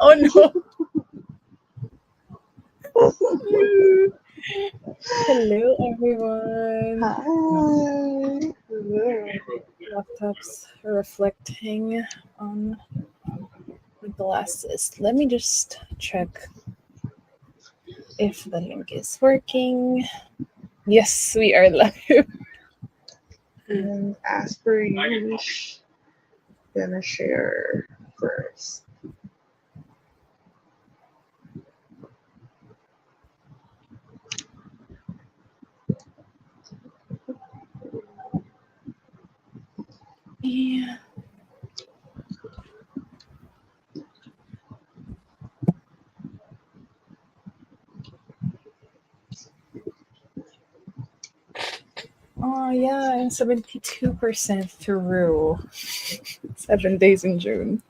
Oh no. Hello, everyone. Hi. Hello. Laptops reflecting on the glasses. Let me just check if the link is working. Yes, we are live. And as per usual, gonna share first. Yeah. Oh yeah, I'm 72% through. 7 days in June.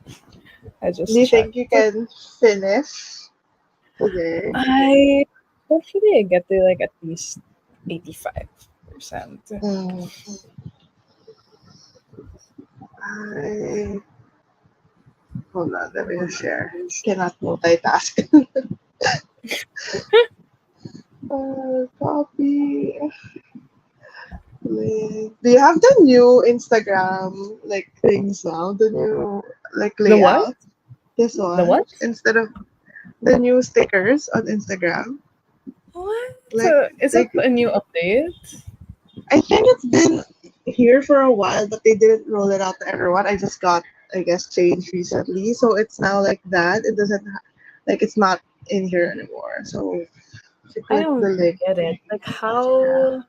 I Do just you checked. think you can finish today? Hopefully I get to like at least 85%. Mm, I hold on. Let me just share. Cannot multitask. Copy. Link. Do you have the new Instagram like things now? The new like The what? layout. This The one what? instead of the new stickers on Instagram. What? Like Is it like a new update? I think it's been here for a while, but they didn't roll it out to everyone. I just got, I guess, changed recently, so it's now like that. It doesn't like it's not in here anymore. So if you I click don't the link, get it. Like yeah. how?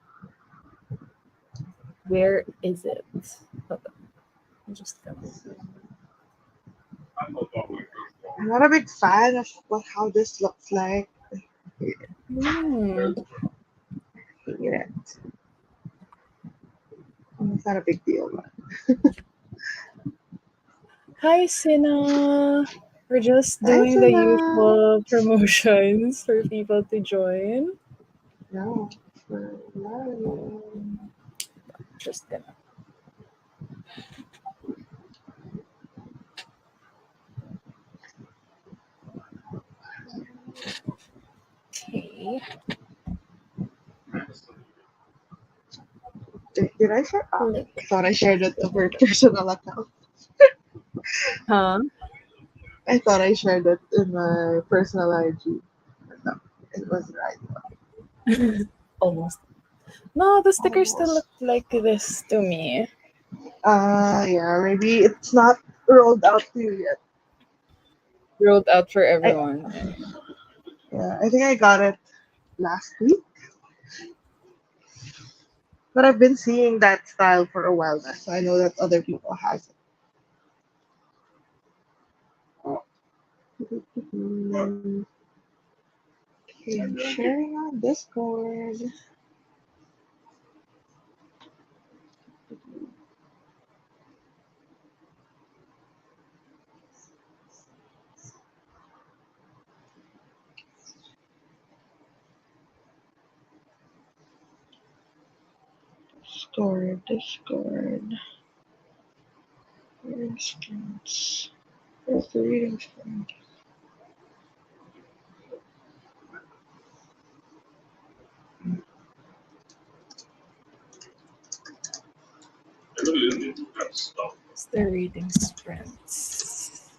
Where is it? Hold on. I'm just gonna. I'm not a big fan of how this looks like. Hmm. Hate it. It's not a big deal, but Hi, Sina. We're just hi, doing the Sana. usual promotions for people to join. No, for no. Just gonna. Okay. Did I share? Oh, Link. I thought I shared it to her personal account. Huh? I thought I shared it in my personal IG. But no, it was the right Almost. No, the stickers still almost. look like this to me. Yeah, maybe it's not rolled out to you yet. Rolled out for I everyone. Yeah. Yeah, I think I got it last week, but I've been seeing that style for a while now, so I know that other people has it. Okay, I'm sharing on Discord. Discord. Reading sprints. Where's the reading sprint? It's the reading sprints.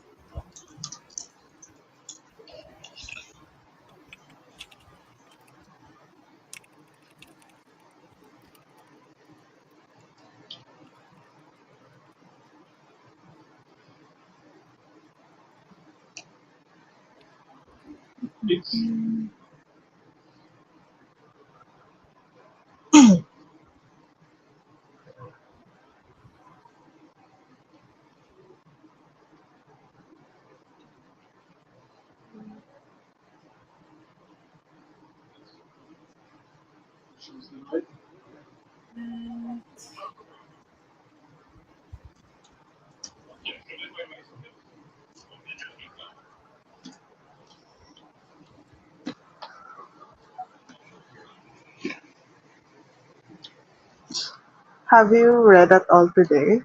Have you read at all today?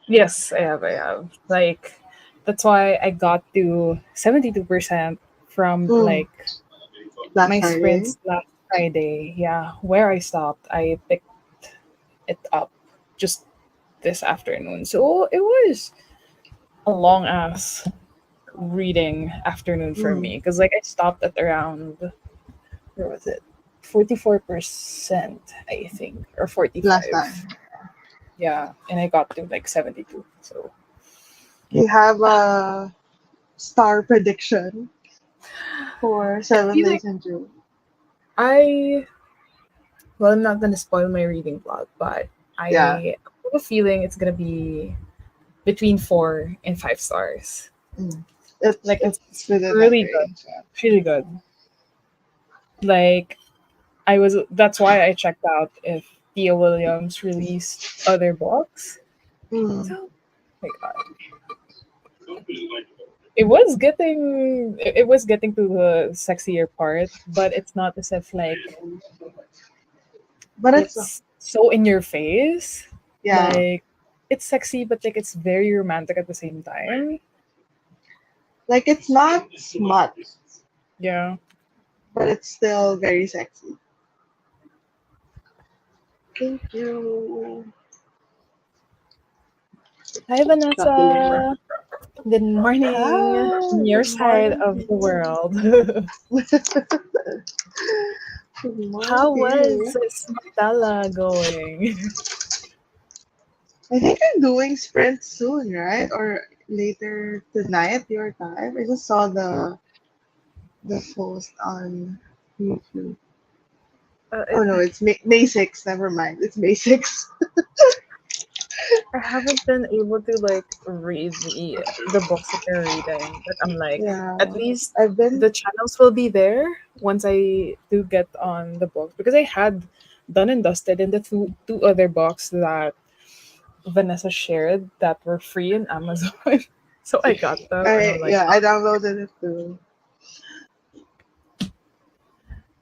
Yes, I have. Like That's why I got to 72% from Mm, like last my Friday. sprints last Friday. Yeah, where I stopped, I picked it up just this afternoon. So it was a long ass reading afternoon for Mm, me because like I stopped at around, where was it? 44%, I think, or last 45. time. Yeah, and I got to like 72. So You have a star prediction for I seven feel days like in June. I, well, I'm not gonna spoil my reading vlog, but Yeah. I have a feeling it's gonna be between 4 and 5 stars. Mm. Like it's It's within that really good, range. Yeah. really good. Like that's why I checked out if Thea Williams released other books. Mm. So, oh my God, it was getting to the sexier part, but it's not as if like But it's it's so in your face. yeah, Like it's sexy, but like it's very romantic at the same time. like it's not smut, Yeah. but it's still very sexy. Thank you. Hi, Nothing. Vanessa. Good morning Hi, on your good side of the morning. world. Good How was morning. Smutala going? I think I'm doing sprint soon, right? Or later tonight, your time. I just saw the post on YouTube. Oh It, no, it's May 6th. Never mind. It's May 6th. I haven't been able to like read the books that you're reading, but I'm like, at Yeah. least I've been the channels will be there once I do get on the books because I had done and dusted in the two other books that Vanessa shared that were free in Amazon. So I got them and I'm like, I downloaded it too.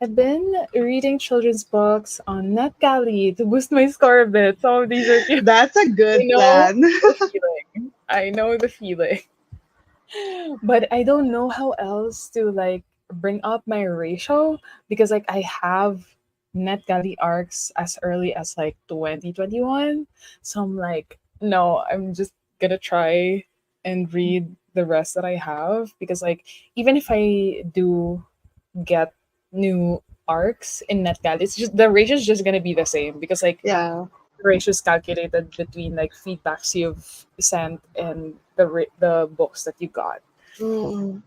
I've been reading children's books on NetGalley to boost my score a bit. Some of these are cute. That's a I good know plan. the feeling. I know the feeling. But I don't know how else to like bring up my ratio because like I have NetGalley arcs as early as like 2021. So I'm like, no, I'm just gonna try and read the rest that I have because like even if I do get new arcs in NetGalley, it's just the ratio is just gonna be the same because like Yeah. the ratio is calculated between like feedbacks you've sent and the books that you got. Mm.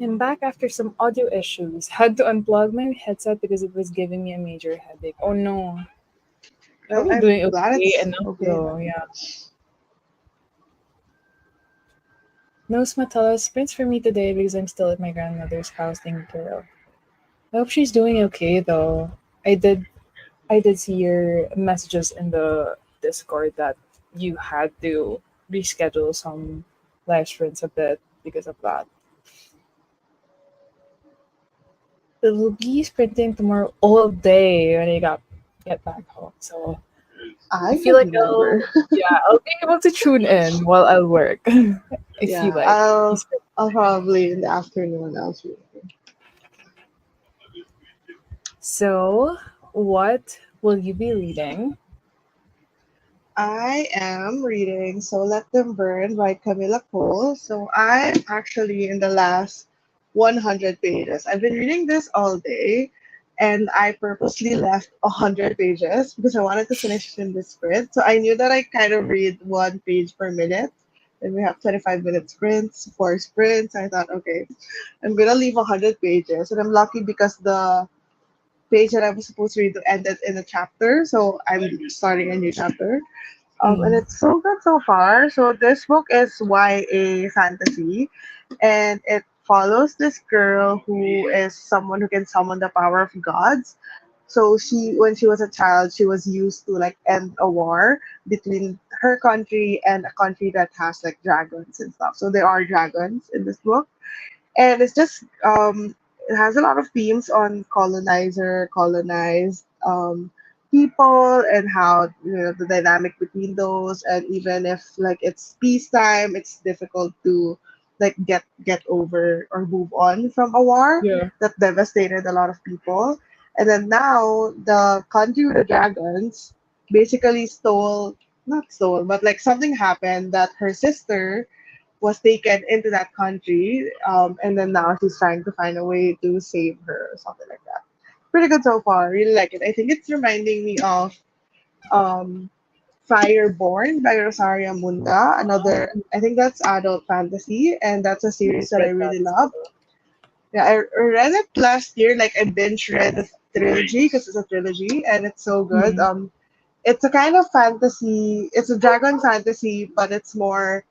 I'm back after some audio issues. Had to unplug my headset because it was giving me a major headache. Oh no. Well, Probably I'm doing glad okay it's enough okay though, now. yeah. No Smatala sprints for me today because I'm still at my grandmother's house taking care of. I hope she's doing okay though. I did I did see your messages in the Discord that you had to reschedule some live sprints a bit because of that. We'll be sprinting tomorrow all day when I get back home. So I I feel could like never. I'll be able to tune in while I work. I feel Yeah, like. I'll probably in the afternoon I'll shoot. So, what will you be reading? I am reading So Let Them Burn by Camilla Cole. So I'm actually in the last 100 pages. I've been reading this all day and I purposely left 100 pages because I wanted to finish in this sprint. So I knew that I kind of read one page per minute. And we have 25-minute sprints, 4 sprints. I thought, okay, I'm gonna leave 100 pages. And I'm lucky because the page that I was supposed to read ended in a chapter. So I'm starting a new chapter. And Mm. it's so good so far. So this book is YA fantasy, and it follows this girl who is someone who can summon the power of gods. So when she was a child, she was used to like end a war between her country and a country that has like dragons and stuff. So there are dragons in this book, and it's just it has a lot of themes on colonizer, colonized, people and how the dynamic between those, and even if like it's peacetime, it's difficult to like get over or move on from a war Yeah. that devastated a lot of people. And then now the country with the dragons basically stole, not stole, but like something happened that her sister was taken into that country, and then now she's trying to find a way to save her or something like that. Pretty good so far. Really like it. I think it's reminding me of um, Fireborn by Rosaria Munda. Another, I think that's adult fantasy, and that's a series that I Read that really as love. well. Yeah, I read it last year. Like I binge read the trilogy because it's a trilogy, and it's so good. Mm. It's a kind of fantasy. It's a dragon fantasy, but it's more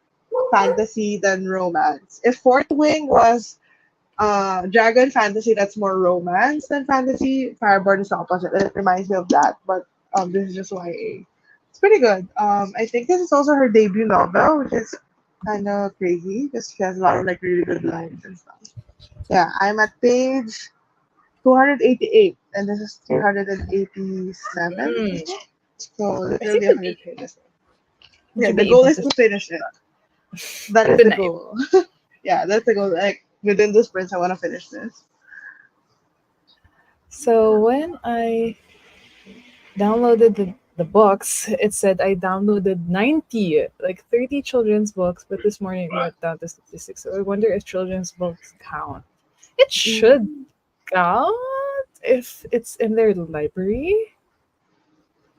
fantasy than romance. If Fourth Wing was dragon fantasy, that's more romance than fantasy. Fireborn is the opposite. It reminds me of that, but this is just YA. It's pretty good. I think this is also her debut novel, which is kind of crazy because she has a lot of like really good lines and stuff. Yeah, I'm at page 288, and this is 387. Mm. So I think literally you'll be 100 pages. you Yeah, should the be goal able is to to finish it. That is the tonight. goal. Yeah, that's the goal. Like within this sprint, I want to finish this. So when I downloaded the books, it said I downloaded 90, like 30 children's books, but this morning it went down to 66. So I wonder if children's books count. It should Mm. count if it's in their library.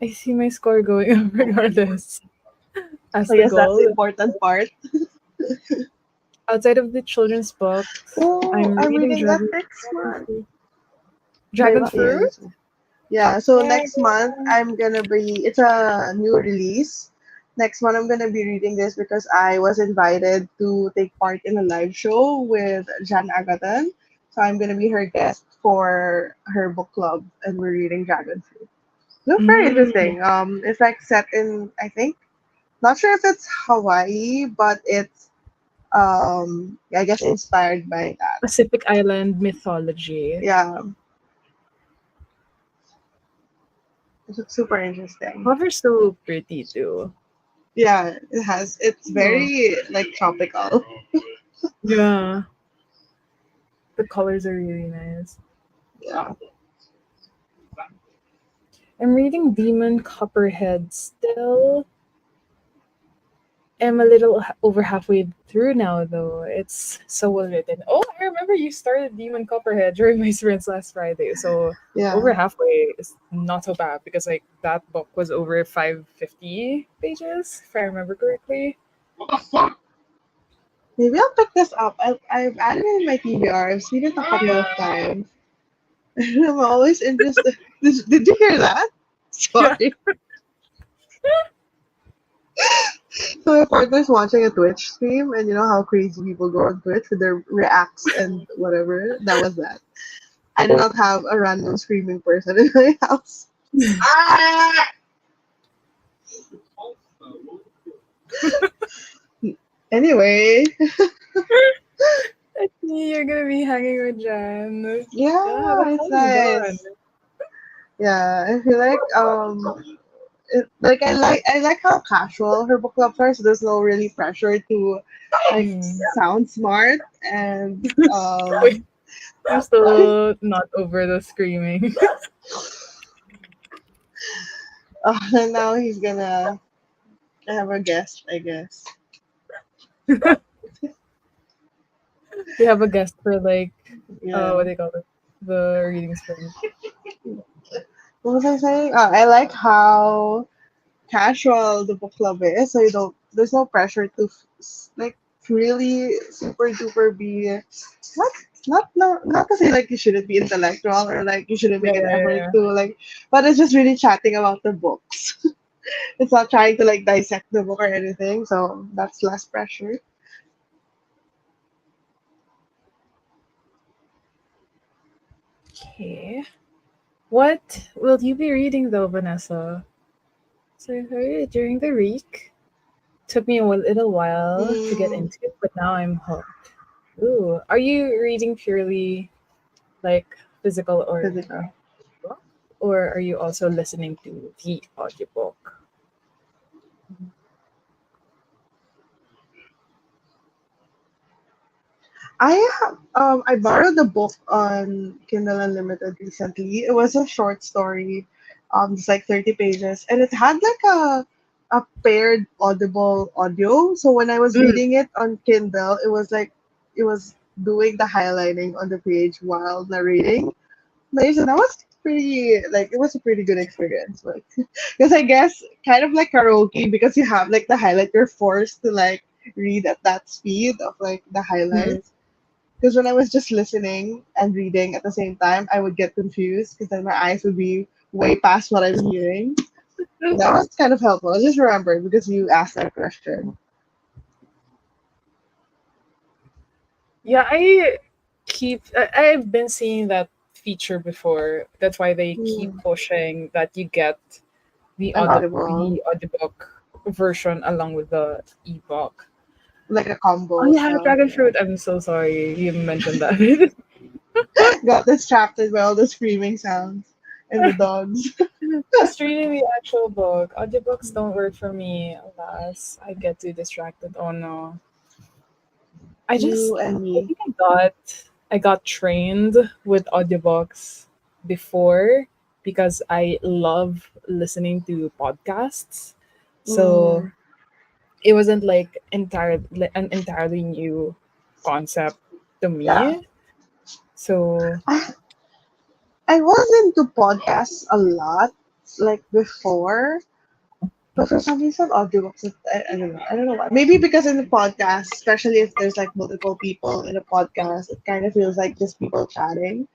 I see my score going up regardless. As I the guess that's the goal, important part. outside of the children's books, Oh, I'm I'm reading reading that next Dragon month. Fruit. Very Dragon lucky, I Fruit? guess. Yeah, so Dragon. next month I'm gonna be, it's a new release. Next month I'm gonna be reading this because I was invited to take part in a live show with Jan Agatan. So I'm gonna be her guest for her book club, and we're reading Dragon Fruit. Looks very Mm, interesting. It's like set in, I think, not sure if it's Hawaii, but it's I guess inspired by that. Pacific Island mythology. Yeah, it's super interesting. Cover's so pretty too. Yeah, it has. It's Oh, very like tropical. yeah. The colors are really nice. Yeah. I'm reading Demon Copperhead still. I'm a little over halfway through now, though. It's so well written. Oh, I remember you started Demon Copperhead during my sprints last Friday. So over Yeah. halfway is not so bad because like that book was over 550 pages, if I remember correctly. Maybe I'll pick this up. I've added it in my TBR. I've seen it a couple Yeah. of times. I'm always interested. Did you hear that? Yeah. Sorry. So my partner's watching a Twitch stream, and you know how crazy people go on Twitch with their reacts and whatever. That was that. I do not have a random screaming person in my house. Anyway, I see you're gonna be hanging with Jan. Yeah, yeah, that's it's how you done. nice. Yeah, I feel like like I like how casual her book clubs are, so there's no really pressure to like Mm. sound smart, and Wait, I'm still not over the screaming. and now he's gonna have a guest, I guess. We have a guest for like Yeah. what do you call it? The reading sprint. What was I saying? I like how casual the book club is, so you don't. There's no pressure to like really super duper be not not to say like you shouldn't be intellectual or like you shouldn't Yeah, make an yeah, effort yeah. to like, but it's just really chatting about the books. It's not trying to like dissect the book or anything, so that's less pressure. Okay. What will you be reading though, Vanessa? So I heard it during the week. Took me a little while to get Mm, into it, but now I'm hooked. Ooh, are you reading purely like physical or physical. book or are you also listening to the audiobook? I borrowed a book on Kindle Unlimited recently. It was a short story, it's like 30 pages, and it had like a paired audible audio. So when I was Mm, reading it on Kindle, it was like it was doing the highlighting on the page while narrating. Nice, and that was pretty like it was a pretty good experience. Like, because I guess kind of like karaoke because you have like the highlight, you're forced to like read at that speed of like the mm, highlights. Because when I was just listening and reading at the same time, I would get confused because then my eyes would be way past what I'm hearing. mm. That was kind of helpful. I just remembered because you asked that question. Yeah, I've been seeing that feature before. That's why they keep Hmm. pushing that you get An audible, the audiobook version along with the ebook. like a Oh combo yeah, stuff. dragon Yeah. fruit. I'm so sorry you mentioned that. Got distracted by all the screaming sounds and the dogs. Just reading the actual book. Audiobooks don't work for me, alas. I get too distracted. Oh no. I just You and I me. think I got trained with audiobooks before because I love listening to podcasts. So Mm, it wasn't like an entirely new concept to yeah. me. So I, I was into podcasts a lot, like before. But for some reason, audiobooks, I don't know. I don't know why. Maybe because in the podcast, especially if there's like multiple people in a podcast, it kind of feels like just people chatting,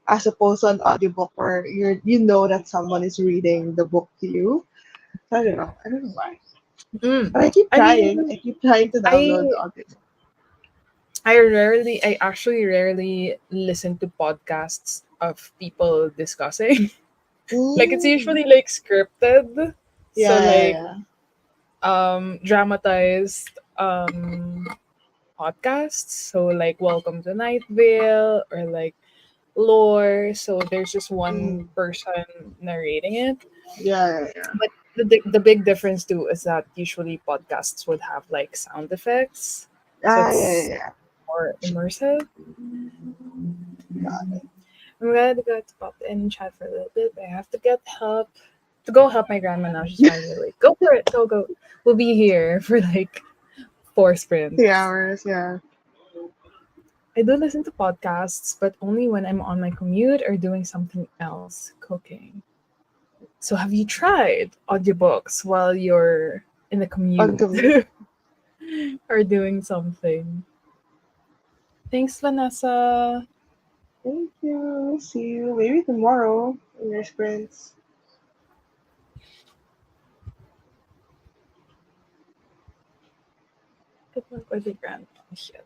as opposed to an audiobook where you know that someone is reading the book to you. So I don't know. I don't know why. mm, But I keep I trying. mean I keep trying to I download the audiobook. I actually rarely listen to podcasts of people discussing. Like it's Mm. usually like scripted. So Yeah, yeah, like yeah. dramatized podcasts. So like Welcome to Night Vale or like Lore. So there's just one Mm. person narrating it. Yeah, yeah, yeah. But the big difference too is that usually podcasts would have like sound effects. So Ah, yeah, yeah, it's yeah. more immersive. Got it. I'm glad I got to pop in and chat for a little bit. I have to get help to go help my grandma now. She's finally awake. Go for it. Go, go. We'll be here for like 4 sprints. 3 hours, yeah. I do listen to podcasts, but only when I'm on my commute or doing something else, cooking. So have you tried audiobooks while you're in the On commute commute. or doing something? Thanks, Vanessa. Thank you. See you maybe tomorrow in your sprints. Good luck with the grand shift.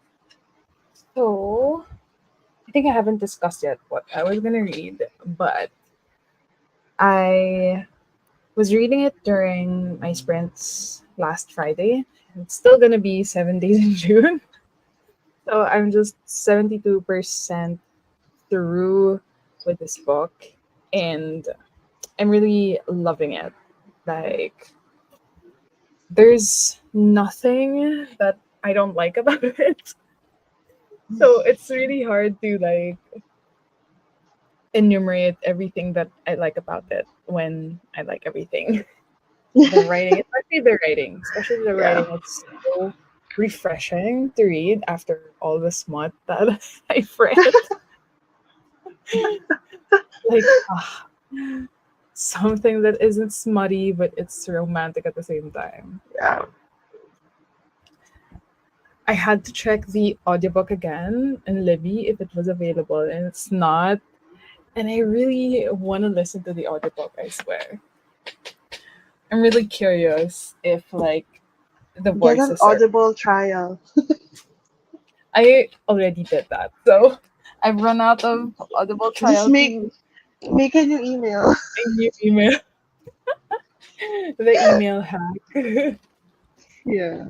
So I think I haven't discussed yet what I was gonna read, but I was reading it during my sprints last Friday. It's still gonna be 7 days in June. So I'm just 72% through with this book and I'm really loving it. Like there's nothing that I don't like about it. So it's really hard to like enumerate everything that I like about it when I like everything. The writing, especially the Yeah. writing, it's so refreshing to read after all the smut that I've read. Like something that isn't smutty but it's romantic at the same time. Yeah. I had to check the audiobook again in Libby if it was available, and it's not. And I really want to listen to the audiobook, I swear. I'm really curious if like the Get an voices are. audible trial. I already did that, so I've run out of audible Just trial to make a new email. a new email. The email hack. Yeah.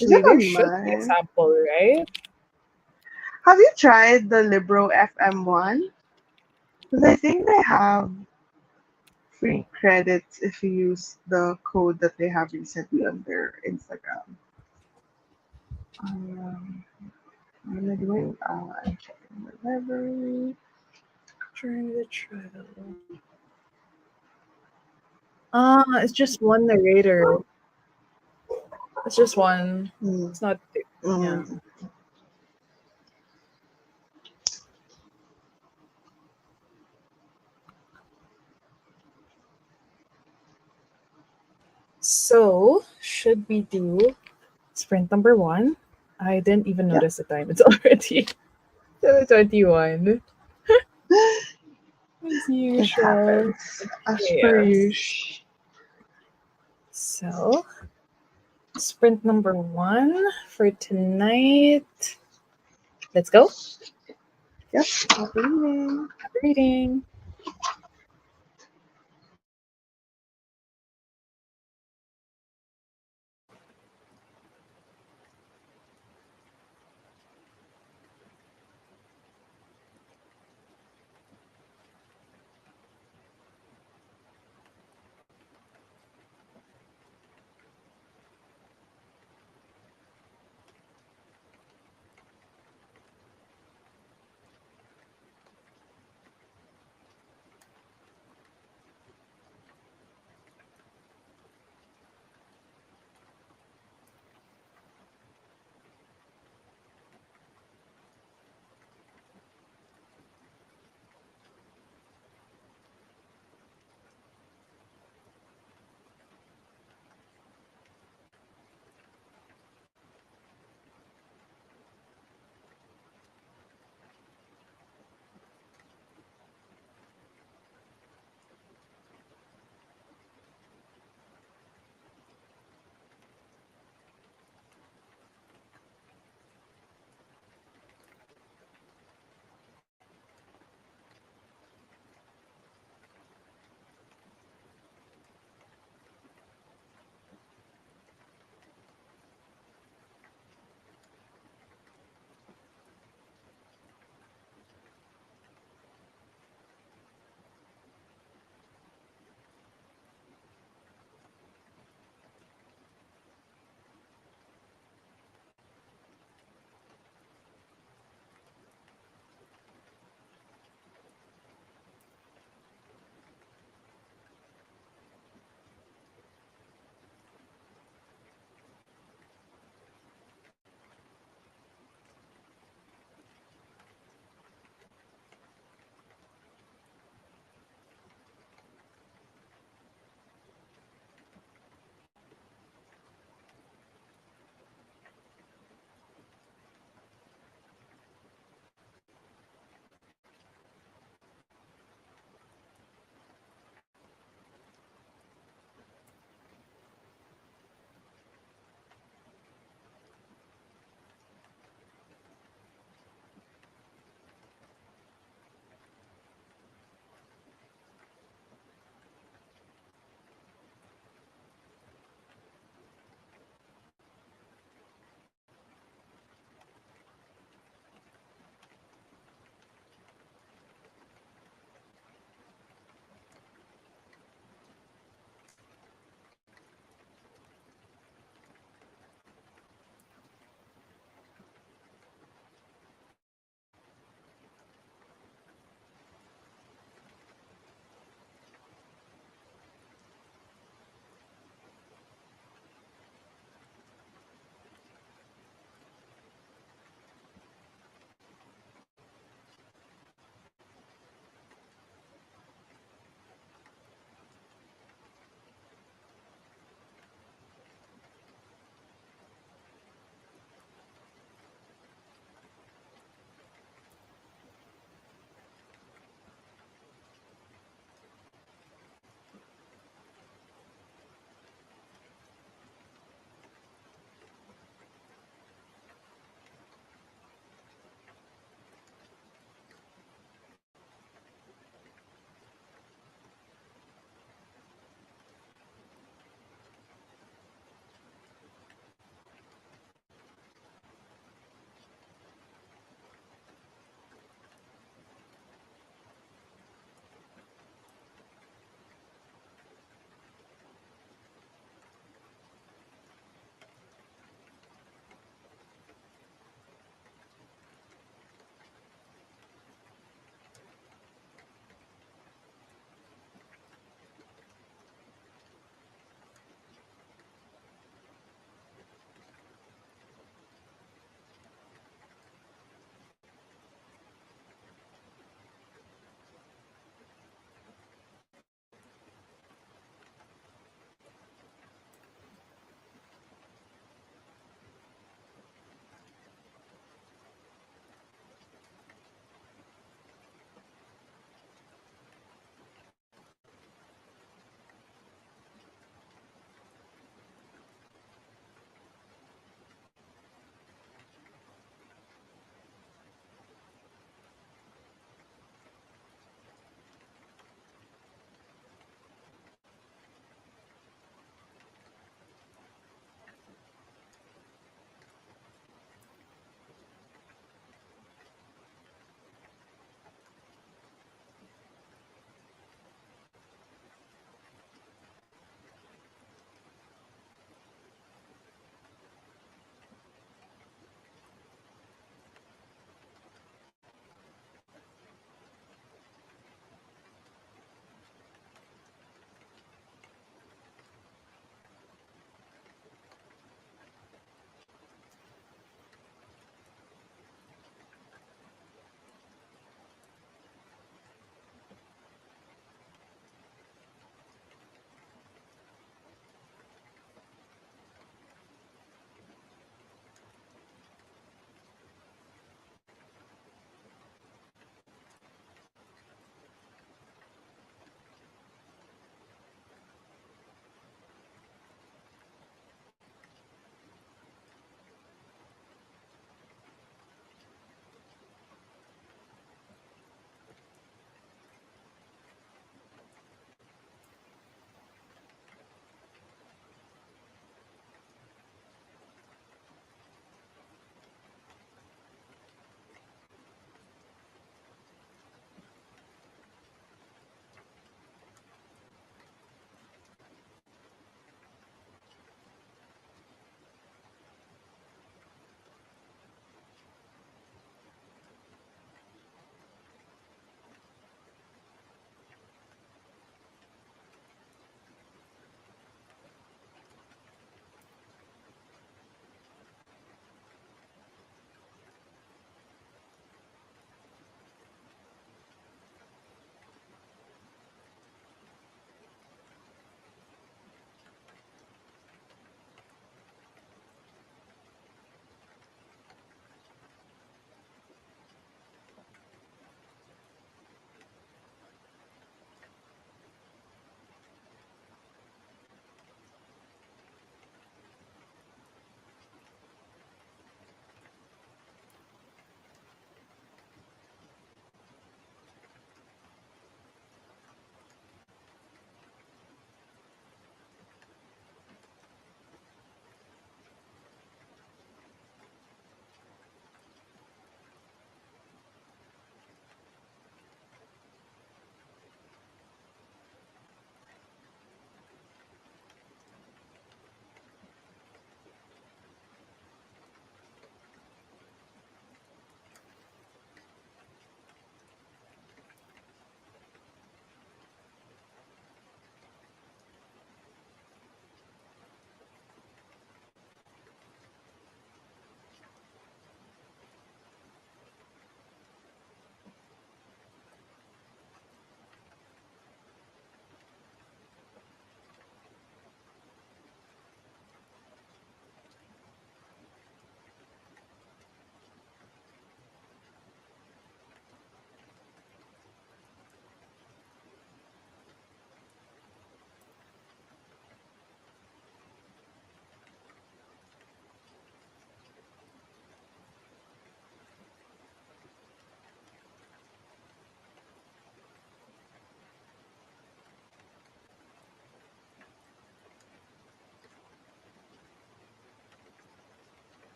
Is it Actually, there on should be a mine? sample, right? Have you tried the Libro FM one? Because I think they have. free credits if you use the code that they have recently on their Instagram. Um, what am I doing? I'm checking the library. During the trial. It's just one narrator. It's just one. Mm, It's not two. Yeah. mm, So, should we do sprint number one? I didn't even yeah. notice the time. It's already 7:21. As It usual. happens as per Chaos. usual. So, sprint number one for tonight. Let's go. Yep, happening. Happy reading.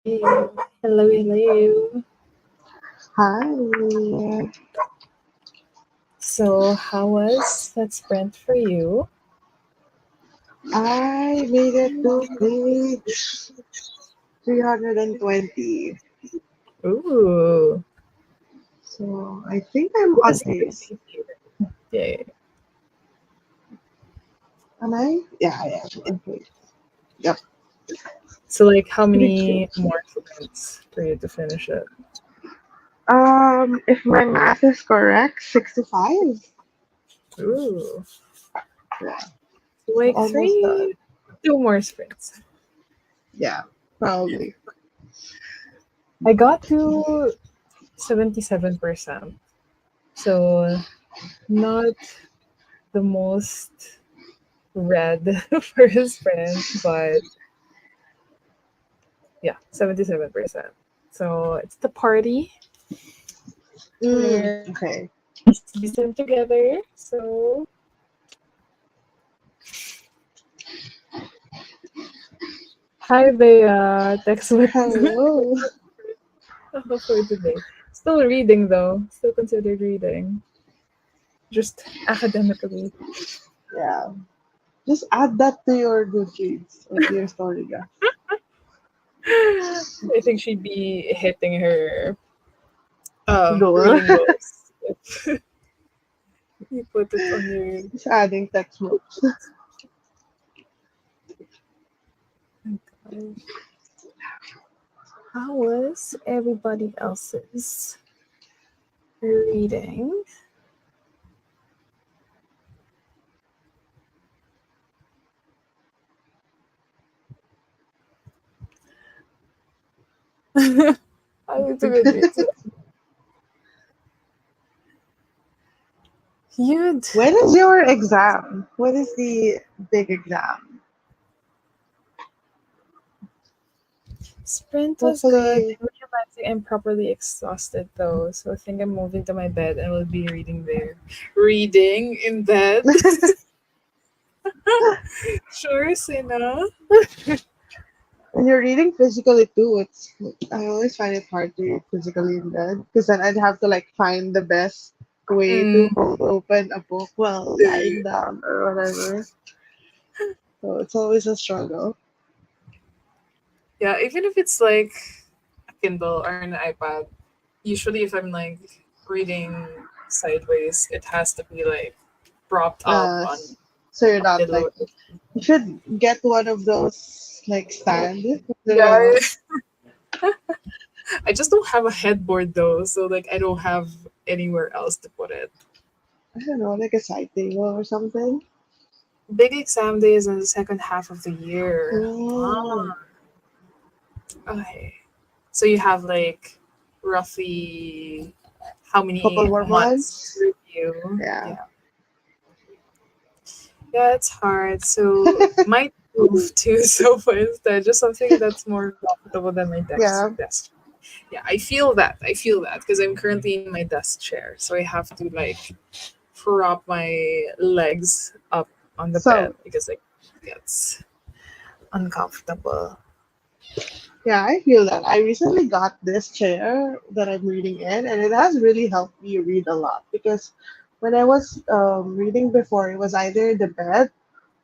Hey, hello, hello. Hi. So, how was that sprint for you? I made it to page 320. Ooh, So I think I'm what on is your pace. yeah. Am I? Yeah, I am on pace. Yep, So, like, how pretty many close. more sprints for you to finish it? If my math is correct, 65. Ooh, Yeah, so so like almost done. two more sprints. Yeah, probably. I got to 77%. So, not the most red for a sprint, but yeah, 77%. So, it's the party. We're Okay. season together. So, hi Bea. Text what Hello. for today. Still reading though. Still considered reading. Just academically. Yeah. Just add that to your Goodreads or to your story graph. I think she'd be hitting her Goal. reading goals if you put it on your Just adding textbooks. gosh. How was everybody else's reading? I need to go read. You'd When is your exam? When is the big exam? sprint was good. Hopefully, I'm realizing I'm properly exhausted though, so I think I'm moving to my bed and will be reading there. Reading in bed. Sure, Sina. when you're reading physically too, I always find it hard to read physically in bed because then I'd have to like find the best way to Mm, hold open a book while lying down or whatever. So it's always a struggle. yeah, even if it's like a Kindle or an iPad, usually if I'm like reading sideways, it has to be like propped up on So you're a not pillow. like you should get one of those like stand. Yeah, I just don't have a headboard though, so like I don't have anywhere else to put it. I don't know, like a side table or something. Big exam day is in the second half of the year. Oh, Okay. So you have like roughly how couple many more months months. to review? Yeah. Yeah. Yeah, it's hard. So might move to sofa instead, just something that's more comfortable than my Yeah. desk. Yeah, I feel that. I feel that because I'm currently in my desk chair, so I have to like prop my legs up on the bed So because like it gets uncomfortable. yeah, I feel that. I recently got this chair that I'm reading in, and it has really helped me read a lot because when I was reading before, it was either in the bed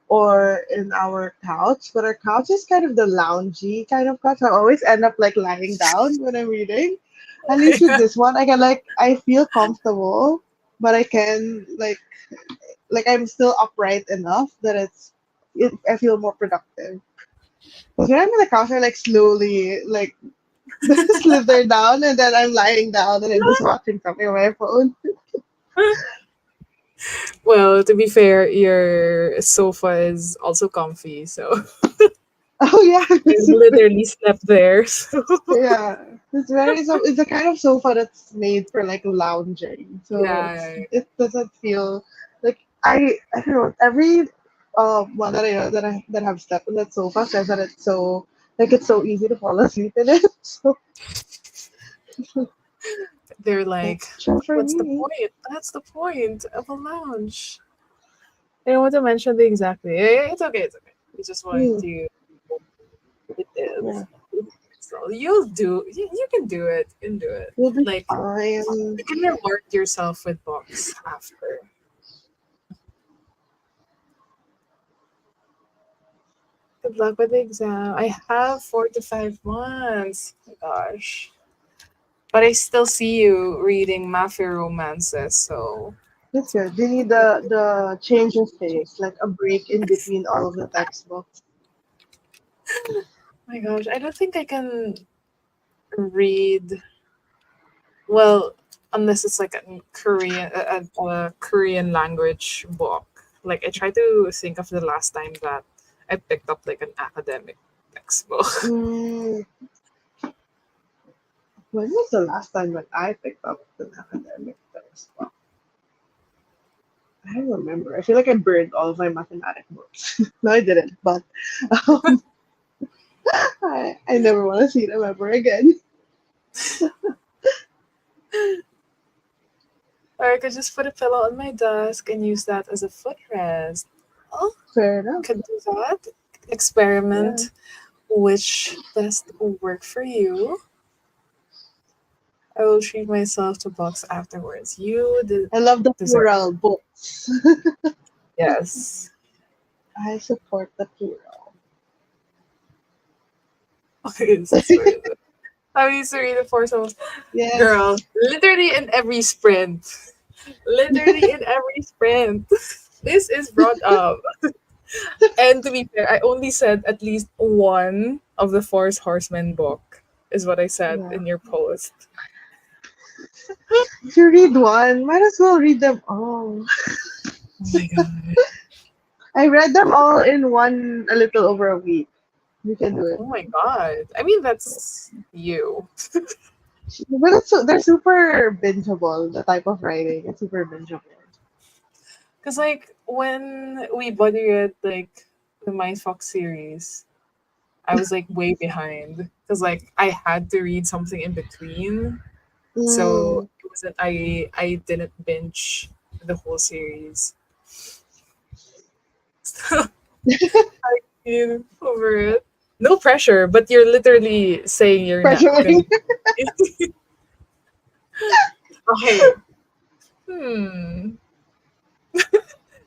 or in our couch, but our couch is kind of the loungy kind of couch. I always end up like lying down when I'm reading. At least with Yeah. this one, I feel comfortable, but I can I'm still upright enough that I feel more productive. Because when I'm in the couch, I like slowly slither down, and then I'm lying down and I'm just watching something on my phone. Well, to be fair, your sofa is also comfy, so Oh yeah, I literally slept there. So yeah. It's a kind of sofa that's made for like lounging, so yeah, it doesn't feel like I don't know every one that I know that have slept on that sofa says that it's so easy to fall asleep in it. So they're like, that's true for "What's the me. point? That's the point of a lounge." I don't want to mention the exactly. It's okay. It's okay. We just wanted Hmm, to. It is. yeah. So you'll do. You can do it. You can do it. You'll be Like fine. you can reward yourself with books after. Good luck with the exam. I have 4 to 5 months. Oh my gosh. But I still see you reading mafia romances, so That's good. You need the change of pace, like a break in between all of the textbooks. my gosh, I don't think I can read well unless it's like a Korean language book. Like I try to think of the last time that I picked up like an academic textbook. Mm, when was the last time when I picked up an academic textbook? I don't remember. I feel like I burned all of my mathematics books. No, I didn't, but um, I never want to see them ever again. Or I could just put a pillow on my desk and use that as a footrest. Oh, Fair enough. could do that. Yeah. Experiment which best will work for you. I will treat myself to books afterwards. I love the deserve plural books. yes. I support the plural. Okay, since where is it? I used to read it for some Yes. girl. Literally in every sprint. Literally in every sprint. This is brought up. And to be fair, I only said at least one of the Forest Horsemen book, is what I said Yeah. in your post. If you read one, might as well read them all. Oh my god. I read them all in one, a little over a week. You can do it. Oh my god. I mean, that's you. But they're super bingeable, the type of writing. It's super bingeable. Because, like, when we buddy read, like, the Mindfuck series, I was, like, way behind. Because, like, I had to read something in between. So, Mm. it wasn't, I didn't binge the whole series. So, I feel over it. No pressure, but you're literally saying you're not gonna. Pressuring. Okay. Hmm.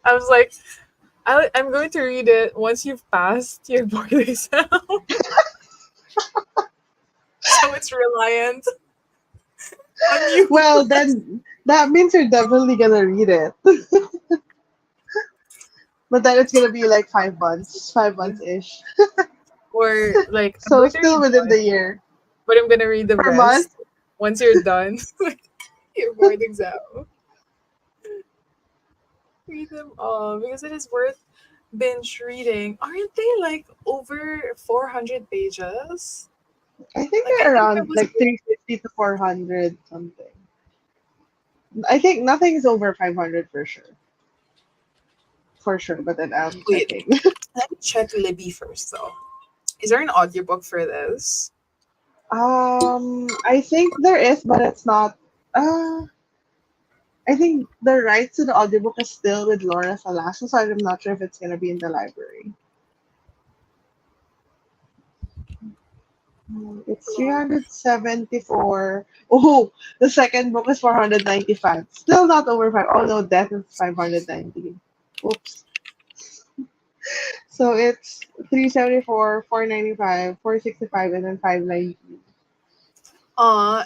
I was like, I'm going to read it once you've passed your board exam. So it's reliant on you. Well, then that means you're definitely gonna read it. But then it's gonna be like 5 months, 5 months ish. Or like I'm So going to read still within one, the year. but I'm gonna read the Per month. rest once you're done with your board exam. Read them all because it is worth binge reading. Aren't they like over 400 pages? I think Like I they're think I around was like 350 to 400 something. I think nothing is over 500 for sure. For sure, but then I'm wait, checking. let me check Libby first though. Is there an audiobook for this? I think there is, but it's not. Uh, I think the rights to the audiobook is still with Laura Salasso, so I'm not sure if it's gonna be in the library. It's 374. Oh, the second book is 495. Still not over five. Oh no, Death is 590. Oops. So it's 374, 495, 465, and then 590.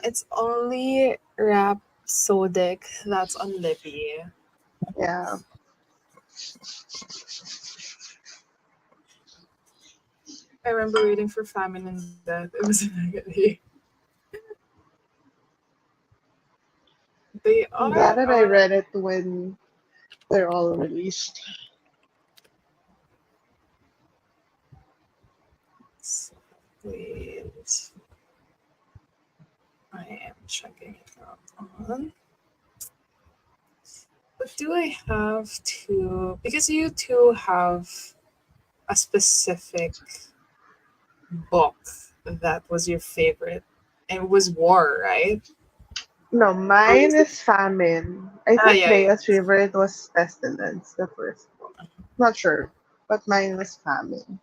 It's only Rhapsodic that's on Libby. Yeah. I remember reading for Famine and Death. It was in Agony. They I'm are glad that I read it when they're all released. wait. I am checking it out on. But do I have to because you two have a specific book that was your favorite and it was war, right? No, Or mine was it is Famine. I ah think yeah, yeah. Lea's favorite was Pestilence, the first book. Not sure, but mine was Famine.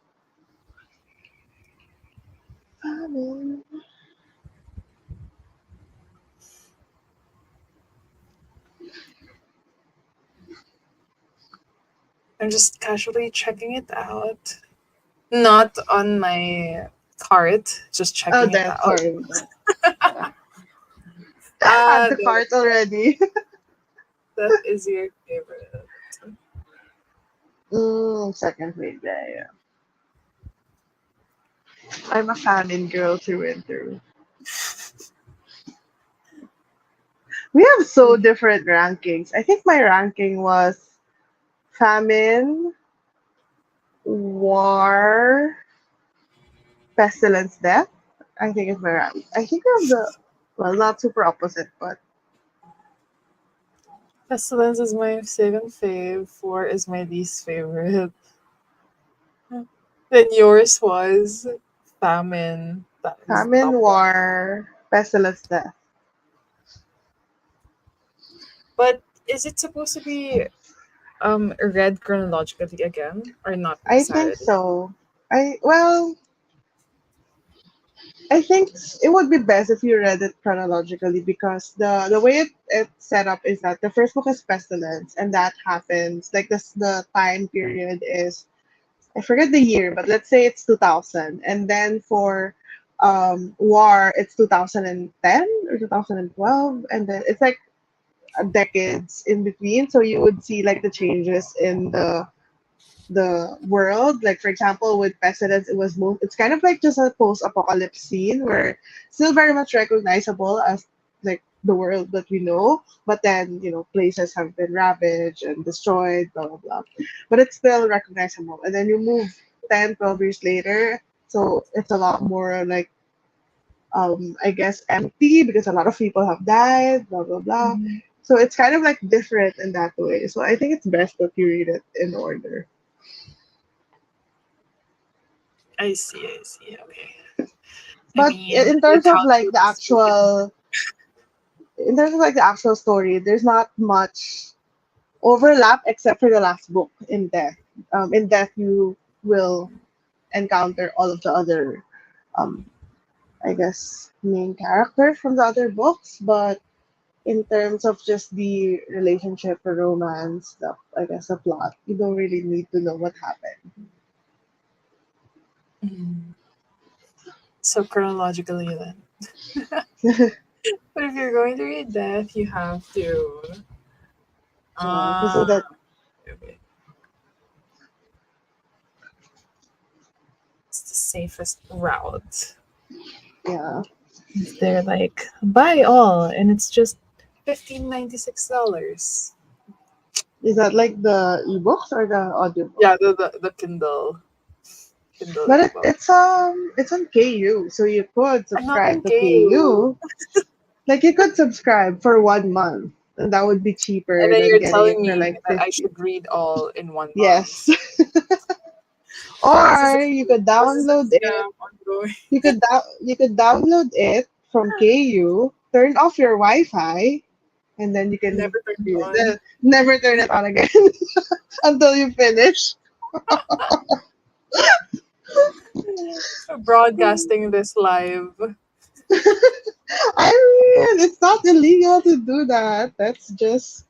I'm just casually checking it out. Not on my cart, just Oh, checking it that, out. sorry. Add the There, cart already. that is your favorite. Second week, yeah, yeah. I'm a famine girl through and through. We have so different rankings. I think my ranking was famine, war, pestilence, death. I think it's my rank. I think we have the, well, not super opposite, but Pestilence is my second fave. Four is my least favorite. Then yours was famine. That is the famine, top one. war, pestilence, death. But is it supposed to be read chronologically again or not I think necessarily? so. Well, I think it would be best if you read it chronologically because the way it's set up is that the first book is pestilence and that happens like this the time period is I forget the year, but let's say it's 2000. And then for war, it's 2010 or 2012. And then it's like decades in between. So you would see like the changes in the world. Like for example, with Pestilence, it's kind of like just a post-apocalypse scene where still very much recognizable as like the world that we know, but then places have been ravaged and destroyed, blah blah blah. But it's still recognizable. And then you move 10, 12 years later, so it's a lot more like I guess empty because a lot of people have died, blah blah blah. Mhm. So it's kind of like different in that way. So I think it's best that you read it in order. I see, I see. Okay. I But mean, in it terms of like the calculates for it. actual, in terms of like the actual story, there's not much overlap except for the last book in Death. In Death, you will encounter all of the other, um, I guess, main characters from the other books. But in terms of just the relationship, the romance, I guess the plot, you don't really need to know what happened. Mhm. So chronologically then. But if you're going to read that, you have to. Yeah, because Ah, that, okay. It's the safest route. yeah. They're like, buy all, and it's just $15.96. Is that like the ebooks or the audiobook? Yeah, the Kindle But ebook. it's on KU, so you could I'm not subscribe in to KU. KU. Like you could subscribe for 1 month, and that would be And cheaper then than you're getting telling it for me like that I 50. should read all in 1 month. Yes. This is a Or you could this is a download it. scam ongoing. You could download it from KU, turn off your Wi-Fi, and then you can Never turned read it. on. Then never turn it on again until you finish. Broadcasting this live. I mean, it's not illegal to do that. That's just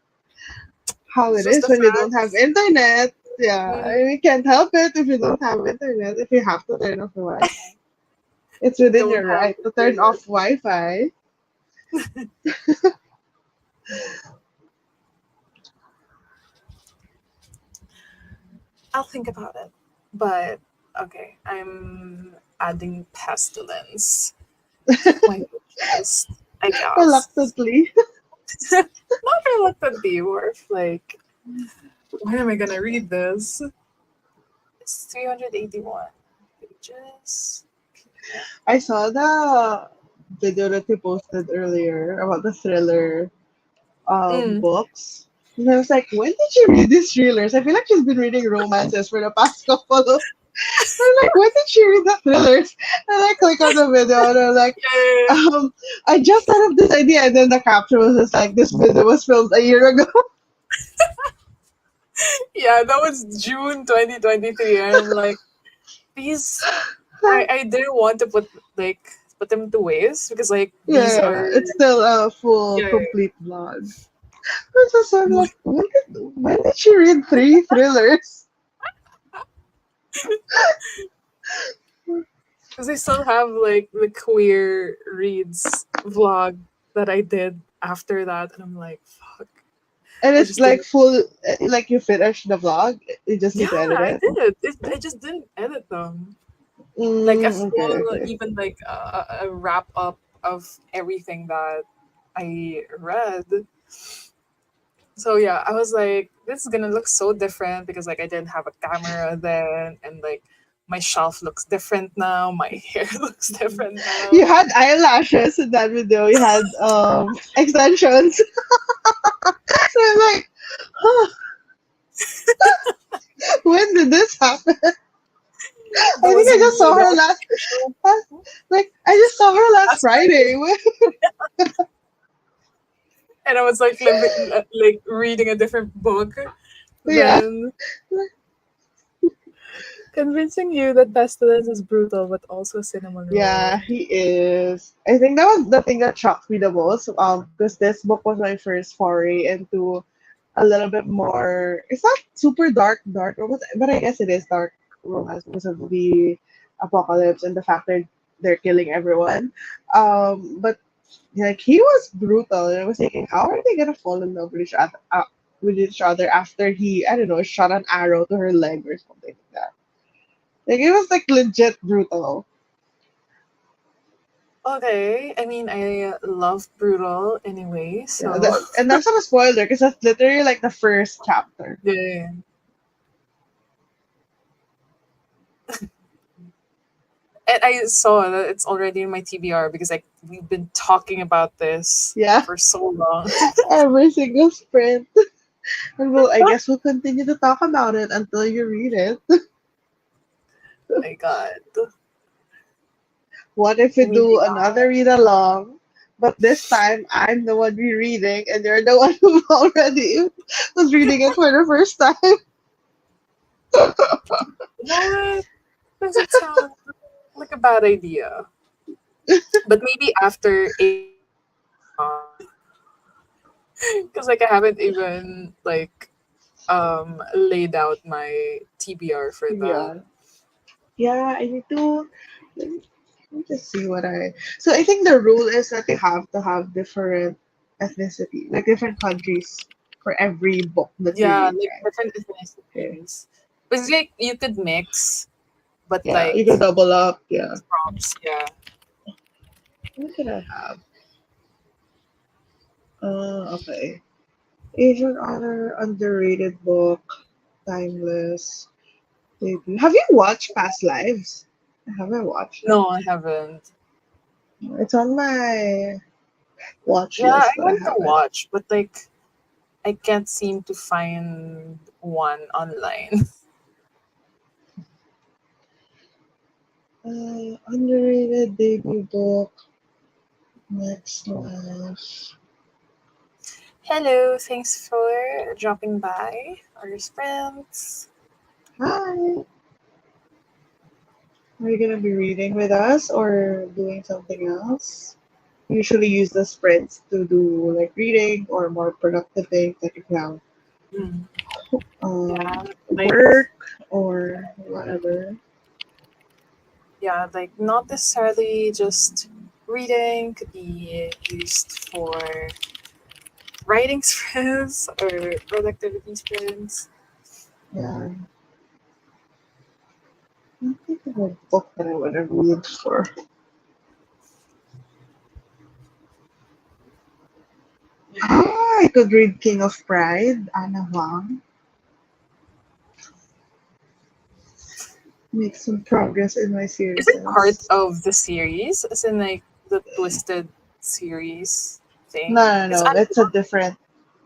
how It's it just is the when you don't have facts. internet. Yeah, I Mm, mean, you can't help it if you don't have internet. If you have to turn off the Wi-Fi, it's within don't your have right to turn internet. off Wi-Fi. I'll think about it. But okay, I'm adding pestilence to my wish list, I guess. Reluctantly. Not reluctantly, more of like, when am I gonna read this? It's 381 pages. PDF. I saw the video that you posted earlier about the thriller Mm. books. And I was like, when did she read these thrillers? I feel like she's been reading romances for the past couple of. I'm like, when did she read the thrillers? And I click on the video and I'm like, Yeah, I just thought of this idea. And then the caption was just like, this video was filmed a year ago. yeah, that was June 2023. And I'm like, these. I didn't want to like put them to waste because like these Yeah, are it's still a full, yeah. complete blog. I just I'm like, when did she read three thrillers? Because I still have like the queer reads vlog that I did after that, and I'm like, fuck. And I it's just like didn't. full, like you finished the vlog, you just Yeah, need to edit I it. did. I just didn't edit them. Like a Okay, full, okay. even like a wrap up of everything that I read. So yeah, I was like, this is gonna look so different because like I didn't have a camera then, and like my shelf looks different now. My hair looks different You now. had eyelashes in that video. You had extensions. So I'm like, huh, when did this happen? I That think was I just me. saw That her was last. official Like I just saw her last last Friday, Friday. and I was like like reading a different book. Yeah, Then convincing you that pestilence is brutal, but also cinnamon yeah, roll. he is. I think that was the thing that shocked me the most. Because this book was my first foray into a little bit more. It's not super dark romance, but I guess it is dark romance because of the apocalypse and the fact that they're killing everyone. But like he was brutal, and I was thinking, how are they gonna fall in love with each other after he, I don't know, shot an arrow to her leg or something like that. Like it was like legit brutal. Okay, I mean I love brutal anyway, Yeah, so and that's not a spoiler because that's literally like the first chapter. yeah. And I saw that it's already in my TBR because like we've been talking about this Yeah, for so long. every single sprint. And I guess we'll continue to talk about it until you read it. My God. What if we Maybe do another read along? But this time, I'm the one rereading, and you're the one who already was reading it for the first time. you know what? Doesn't sound like a bad idea. But maybe after 8 months, because like I haven't even like laid out my TBR for that. Yeah. Yeah, I need to. Let me just see what I. So I think the rule is that you have to have different ethnicity, like different countries for every book that you Yeah, read, like right? different Okay. ethnicities. Because like you could mix, but Yeah, like you can double up. Yeah. prompts, yeah. What can I have? Okay. Asian honor, underrated book, timeless. Debut. Have you watched Past Lives? I haven't watched it. No, I haven't. It's on my watch Yeah, I list, but I want to haven't. watch, but like I can't seem to find one online. Underrated debut book. Next life. Hello, thanks for dropping by our friends. Hi. Are you gonna be reading with us or doing something else? Usually use the sprints to do like reading or more productive things like if you have Mm. um, Yeah, like work or whatever. yeah, like not necessarily just reading could be used for writing sprints or productivity sprints. Yeah, I think of a book that I would have read for. Ah, I could read King of Pride, Anna Huang. Make some progress in my Is it part series. of the series, as in like the twisted series No, thing? no, It's no. It's a different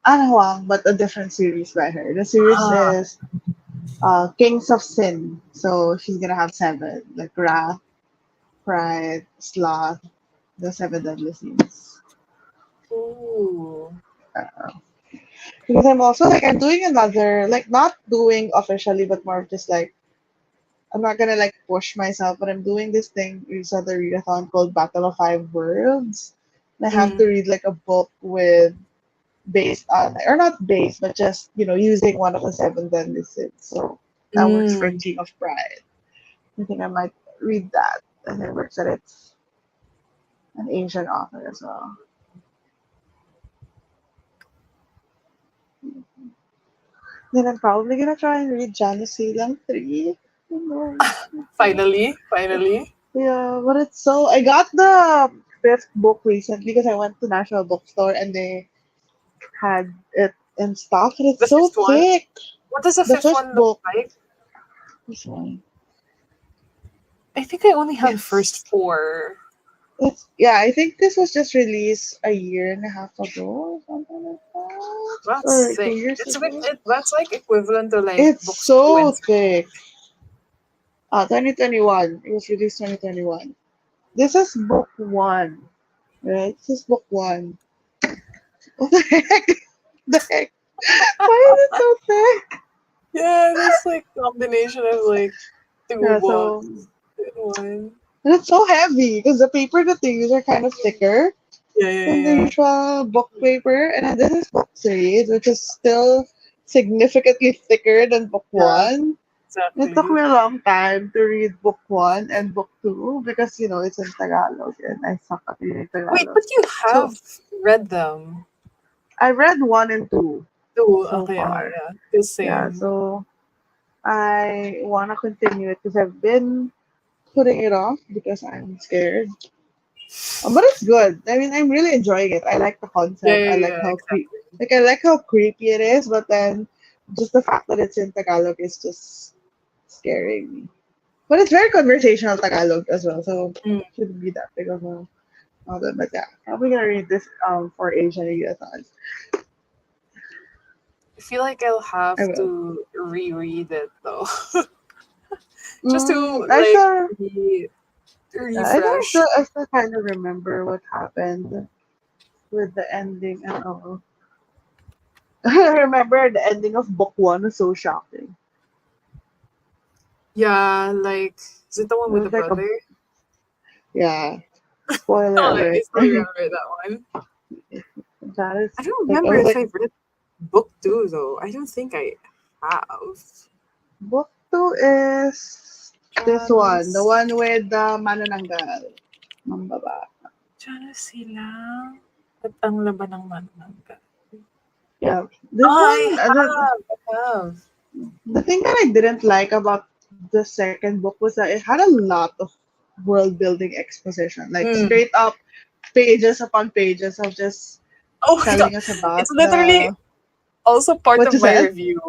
Anna Huang, but a different series by her. The series ah, is Kings of Sin. So she's gonna have seven, like Wrath, Pride, Sloth, the seven deadly sins. ooh, Because I'm also like I'm doing another like not doing officially, but more of just like I'm not gonna like push myself, but I'm doing this thing recently readathon called Battle of Five Worlds. And I have Mm. to read like a book with based on or not based, but just using one of the seven deadly sins. So that works for Mm. King of Pride. I think I might read that, and it works that it's an ancient author as well. Then I'm probably gonna try and read Janice Lang 3. Who knows? Finally, finally. Yeah, but it's so. I got the fifth book recently because I went to National Bookstore and they had it in stock, and it's The so fifth one. thick. What does the The fifth fifth one look book, like? this one, I think I only have the it's first four. it's yeah. I think this was just released a year and a half ago, or something like that, That's or two thick. years It's a bit. ago. That's like equivalent to like It's books two so and thick. 2021. It was released 2021. This is book one, right? This is book one. What the heck? The heck? Why is it so thick? yeah, that's like combination of like two Yeah, so books in one. and it's so heavy because the paper that they use are kind of thicker Yeah, yeah, than the yeah. usual book paper. And then this is book series, which is still significantly thicker than book Yeah, one. It took exactly. me a long time to read book one and book two because it's in Tagalog and I suck at reading Wait, Tagalog. but you So have read them. I read one and two Two. so Okay, okay, far. yeah. The Yeah, same. so I want to continue it because I've been putting it off because I'm scared. But it's good. I mean, I'm really enjoying it. I like the Yeah, concept. yeah, I like yeah, how exactly. I like how creepy it is. But then, just the fact that it's in Tagalog is just scaring me. But it's very conversational Tagalog as well, so Mm. shouldn't be that big of a problem. But yeah, probably gonna read this for Asian readathon. I feel like I'll have I will. to reread it though, just to I like still, refresh. I still kind of remember what happened with the ending and all. I remember the ending of book one was so shocking. Yeah, like is it the one It with the was like a brother? yeah. Spoiler Oh, I alert. still remember that one. That is I don't like I remember was if like I've read book two though. I don't think I have. book two is this one, the Janice, one with the manananggal, mambaba. Janice sila. At ang laban ng manmangga. Yeah, Oh, this I one. have. I have. The thing that I didn't like about the second book was that it had a lot of world building exposition, like Mm. straight up pages upon pages of just Oh my god. telling us about It's literally the also part what of you my said. review.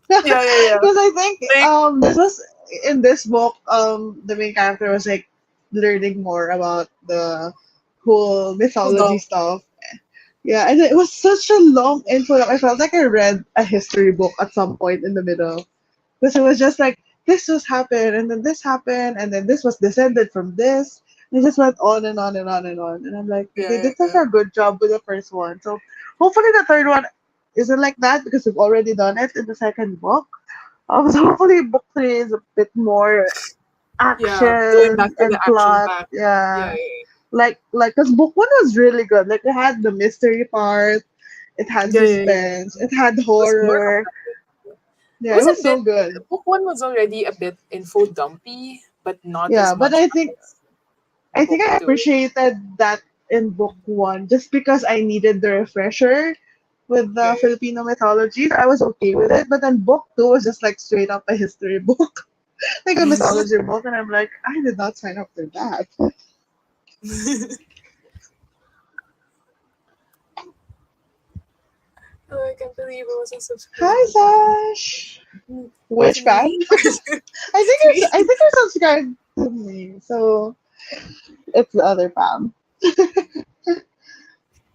Yeah, yeah, yeah. Because I think Like, this was in this book, the main character was like learning more about the whole hold mythology on. stuff. Yeah, and it was such a long intro that I felt like I read a history book at some point in the middle. Because it was just like this was happened and then this was descended from this. And it just went on and on and on and on. And I'm like, Yeah, they yeah, did such yeah. a good job with the first one. So hopefully the third one isn't like that because we've already done it in the second book. So hopefully book three is a bit more Yeah, going action back to the and action plot. pack. Yeah, Yeah. yeah, Like because book one was really good. Like it had the mystery part, it had yeah, yeah, yeah. suspense, it had It was more horror. compelling. It Yeah, it was a was bit. so good. Book one was already a bit info dumpy, but not as Yeah, but much as I book think I two. appreciated that in book one just because I needed the refresher with Yeah, the Filipino mythology. So I was okay with it. But then book two was just like straight up a history book, like a yeah. mythology book, and I'm like, I did not sign up for that. Oh, I can't believe I wasn't Hi, subscribed to Pam. Sash. To Which fan? me? I think you're subscribed to me, so it's the other Pam.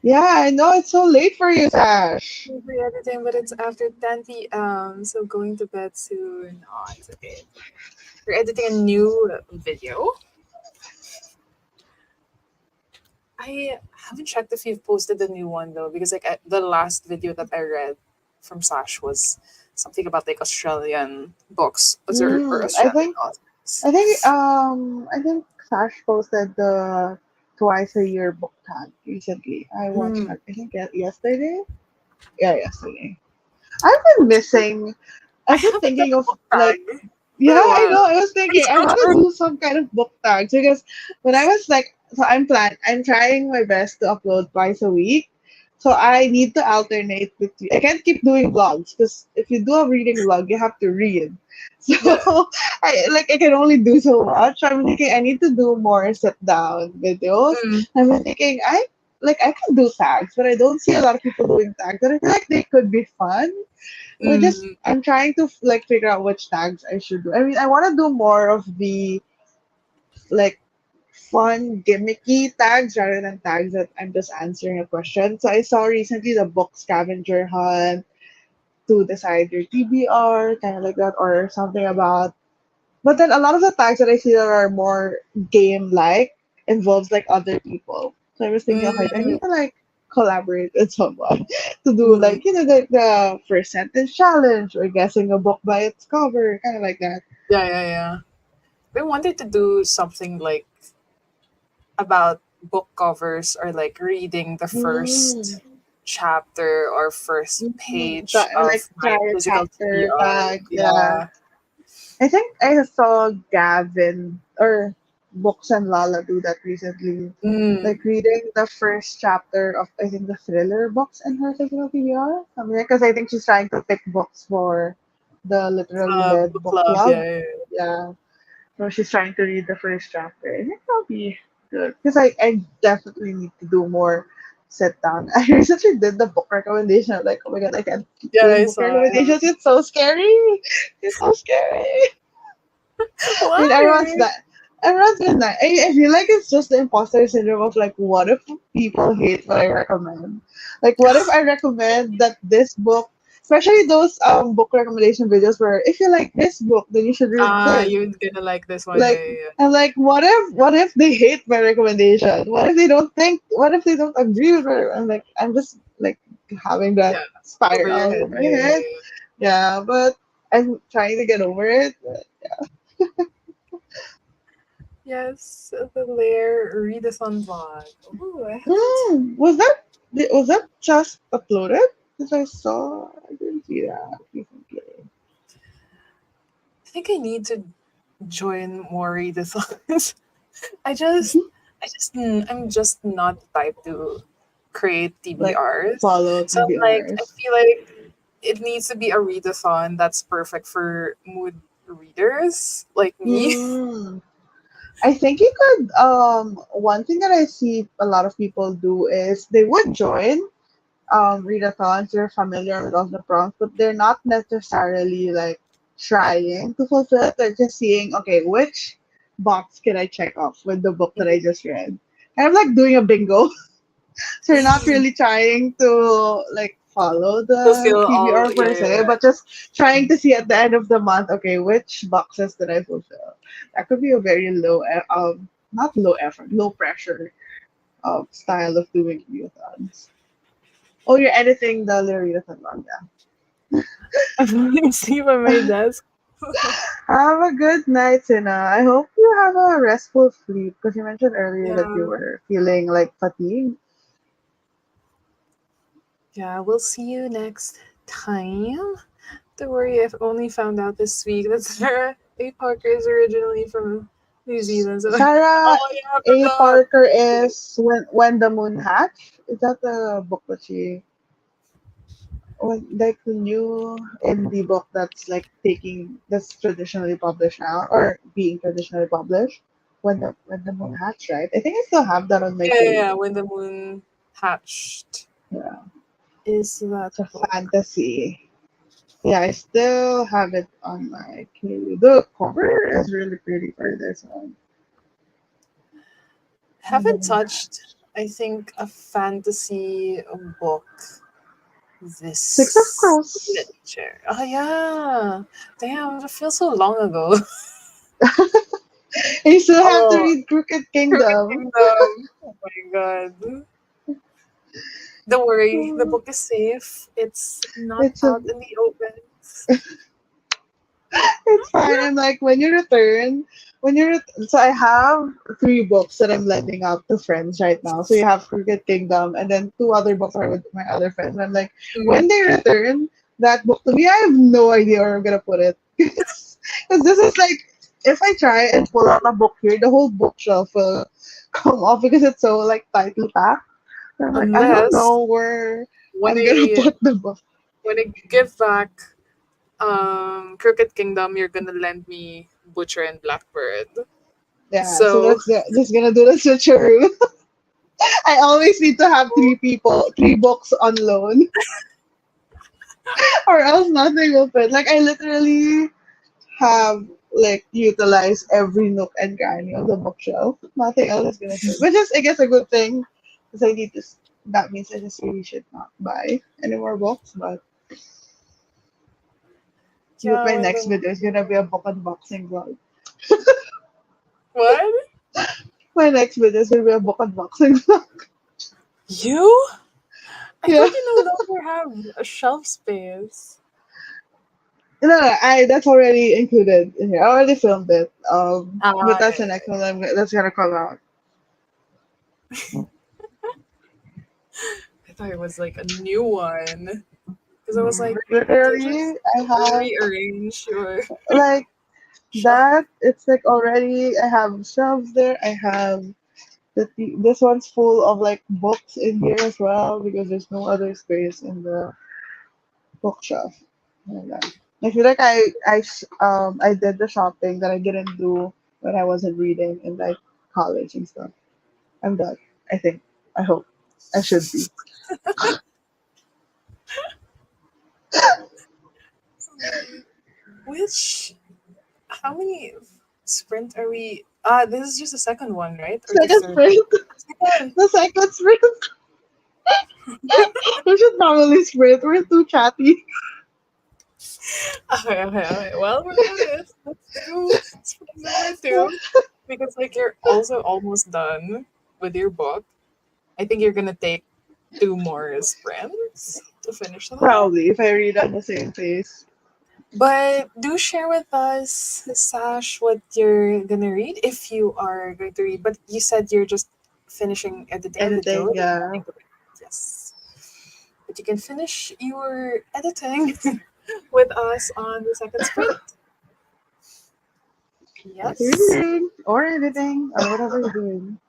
Yeah, I know it's so late for you, Sash. We're editing, but it's after 10 p.m. So going to bed soon. Oh, it's okay. We're editing a new video. I haven't checked if you've posted the new one though, because like the last video that I read from Sash was something about like Australian books or Mm, I Australian think authors. I think Sash posted the twice a year book tag recently. I watched Mm. that. I think yesterday. Yeah, yesterday. I've been missing. I I've been haven't done thinking of book like, tag yeah, for a I while. know. I was thinking It's I so want to true. do some kind of book tags because when I was like, so I'm trying my best to upload twice a week. So I need to alternate between. I can't keep doing vlogs because if you do a reading vlog, you have to read. Yeah. So I can only do so much. I'm thinking I need to do more sit down videos. Mm, I'm thinking I can do tags, but I don't see a lot of people doing tags. And I feel like they could be fun. But just mm, I'm trying to like figure out which tags I should do. I mean, I want to do more of the like fun gimmicky tags rather than tags that I'm just answering a question. So I saw recently the book scavenger hunt to decide your TBR, kind of like that, or something about. But then a lot of the tags that I see that are more game like involves like other people. So I was thinking, okay, I mm, need to like collaborate with someone to do mm. like the first sentence challenge or guessing a book by its cover, kind of like that. Yeah, yeah, yeah. We wanted to do something like about book covers or like reading the Mm. first chapter or first page Like of try my a physical chapter TBR. tag, yeah. Yeah. I think I saw Gavin or Books and Lala do that recently. Mm. Like reading the first chapter of I think the thriller books in her physical PBR. Something because I think she's trying to pick books for the literally led Book book club. club. Yeah, yeah, Yeah. So she's trying to read the first chapter. I think that'll be good. Because I definitely need to do more sit down. I recently did the book recommendation. I'm like, oh my god, I can't keep yeah. doing I book saw. recommendations. It's so scary. It's so scary. I mean, Why? everyone's been nice. I feel like it's just the imposter syndrome of like, what if people hate what I recommend? Like, what if I recommend that this book, especially those book recommendation videos where if you like this book, then you should read Ah, this. you're gonna like this one. Yeah, Like, yeah, I'm like, what if they hate my recommendation? What if they don't think? What if they don't agree with my? I'm like, I'm just like having yeah. that Yeah. Over your spiral head. in my Yeah, yeah, head. yeah. Yeah, but I'm trying to get over it. Yes, the Lair readathon vlog. Ooh, I haven't. Was that just uploaded? Because I saw I didn't see that recently. I think I need to join more readathons. I just, I'm just not the type to create Like TBRs. follow So like, I TBRs. feel like it needs to be a readathon that's perfect for mood readers like me. Hmm. I think you could one thing that I see a lot of people do is they would join readathons, they're familiar with all the prompts, but they're not necessarily like trying to fulfill it. They're just seeing, okay, which box can I check off with the book that I just read? Kind of like doing a bingo. So you're not really trying to like follow the Fulfill all, TBR yeah, per yeah, se, but just trying to see at the end of the month, okay, which boxes did I fulfill? That could be a very not low effort, low pressure style of doing readathons. Oh, you're editing the readathon manga. yeah. I'm asleep on my desk. Have a good night, Sina. I hope you have a restful sleep because you mentioned earlier that you Yeah, were feeling like fatigued. yeah. We'll see you next time. Don't worry, I've only found out this week that Sarah A. Parker is originally from New Zealand. So, Sarah oh yeah, from A. the Parker is when the Moon Hatched. Is that the book that she like the new indie book that's like taking that's traditionally published now or being traditionally published? When the Moon Hatched, right? I think I still have that on my yeah, yeah, yeah, queue. when the moon hatched Yeah, is that it's a book. fantasy. Yeah, I still have it on my queue. The cover is really pretty for this one. When the Haven't Moon touched, Hatched. I think, a fantasy book Six of this. Cross. Chair. Oh yeah, damn, it feels so long ago. And you still have to Oh, read Crooked Crooked Kingdom. Kingdom. Oh my god. Don't worry, the book is safe. It's not It's a out in the open. It's fine. And like when you return, so I have three books that I'm lending out to friends right now. So you have Crooked Kingdom, and then two other books are with my other friends. I'm like, when Mm. they return that book to me, I have no idea where I'm gonna put it. Because this is like, if I try and pull out a book here, the whole bookshelf will come off because it's so like tightly packed. I'm like, I don't Unless know where when I'm gonna I put the book. when I give back Crooked Kingdom, you're gonna lend me Butcher and Blackbird. Yeah, so So that's just gonna do the switcheroo. I always need to have three books on loan, or else nothing will fit. Like I literally have like utilized every nook and cranny of the bookshelf. Nothing else is gonna fit, which is I guess a good thing, because I need to. That means I just really should not buy any more books. But yeah, my when next the video is gonna be a book unboxing vlog. what? My next video is gonna be a book unboxing vlog. You? I Yeah. thought you no longer have a shelf space. No, no, I that's already included in here. I already filmed it. But Ah, that's the yeah, next one that's gonna come out. I thought it was like a new one. Because I was like, did you just Literally, I have rearrange your like shelf? that. It's like already. I have shelves there. I have this one's full of like books in here as well because there's no other space in the bookshelf. Like that. I feel like I did the shopping that I didn't do when I wasn't reading in like college and stuff. I'm done. I think. I hope. I should be. Which, how many sprint are we? Ah, this is just the second one, right? Or the Second third? sprint. Second. The second sprint. We should probably sprint. We're too chatty. Okay, okay, okay. Well, we're gonna let's do sprint number two because like you're also almost done with your book. I think you're gonna take two more sprints to finish that. Probably if I read at the same pace. But do share with us, Sash, what you're gonna read if you are going to read. But you said you're just finishing editing Editing, video. yeah. Yes. But you can finish your editing with us on the second sprint. Yes. Reading or editing or whatever you're doing.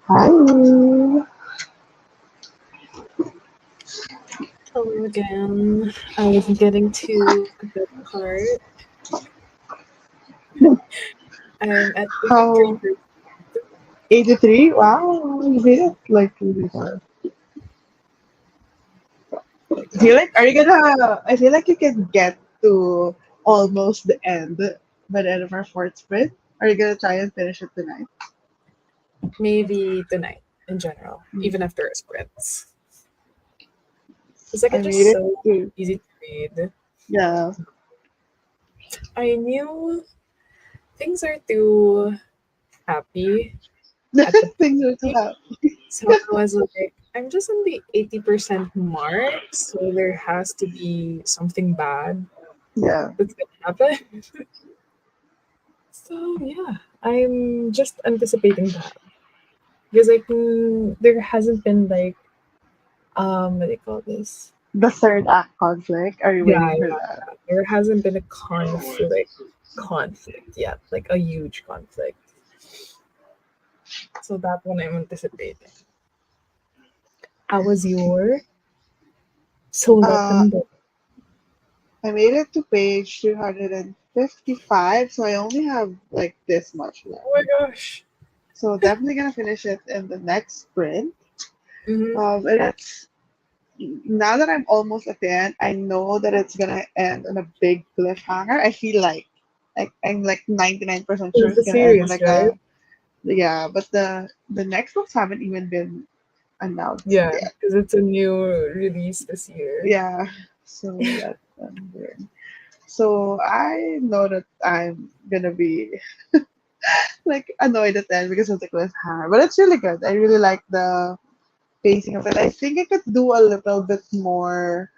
Hi. Hello again. I was getting to the part. I'm at How 83%. 83? Wow, you made it like really far. I feel like are you gonna I feel like you can get to almost the end by the end of our fourth sprint. Are you gonna try and finish it tonight? Maybe tonight in general, even Mm. after sprints. It's like I it's made just it so to easy to read. yeah. I knew things are too happy at the Things are too beginning. hard. So I was like, I'm just on the 80% mark. So there has to be something bad Yeah. that's going to happen. So yeah, I'm just anticipating that. Because like there hasn't been like what do you call this? The third act conflict. Are you Yeah, waiting for yeah, that? yeah. There hasn't been a conflict yet, like a huge conflict. So that one I'm anticipating. How was your so let Uh them go? I made it to page 255, so I only have like this much left. Oh my gosh. So definitely gonna finish it in the next sprint. Mm-hmm. And it's now that I'm almost at the end, I know that it's gonna end on a big cliffhanger. I feel like I'm like 99% sure It's it's the gonna end on series, like right? a yeah, but the next books haven't even been announced Yeah, yet. because it's a new release this year. Yeah, so that's weird. So I know that I'm gonna be like annoyed at the end because of the cliffhanger, but it's really good. I really like the pacing of it. I think I could do a little bit more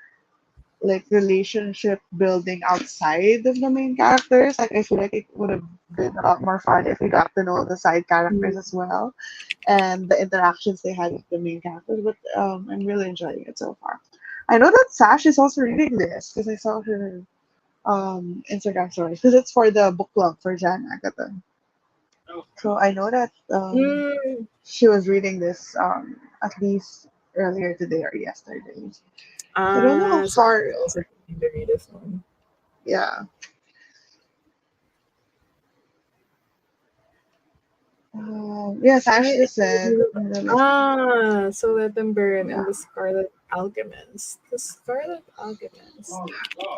like relationship building outside of the main characters. Like I feel like it would have been a lot more fun if we got to know the side Mm. characters as well and the interactions they had with the main characters. But I'm really enjoying it so far. I know that Sash is also reading this because I saw her Instagram stories because it's for the book club for Jan Agatha. So I know that Mm. she was reading this at least earlier today or yesterday. So I don't know how Ah, so far. she's also reading the Rita's one. Yeah. Yeah, Sash I just said. really so let them burn and the Scarlet Alchemist. The Scarlet Alchemist.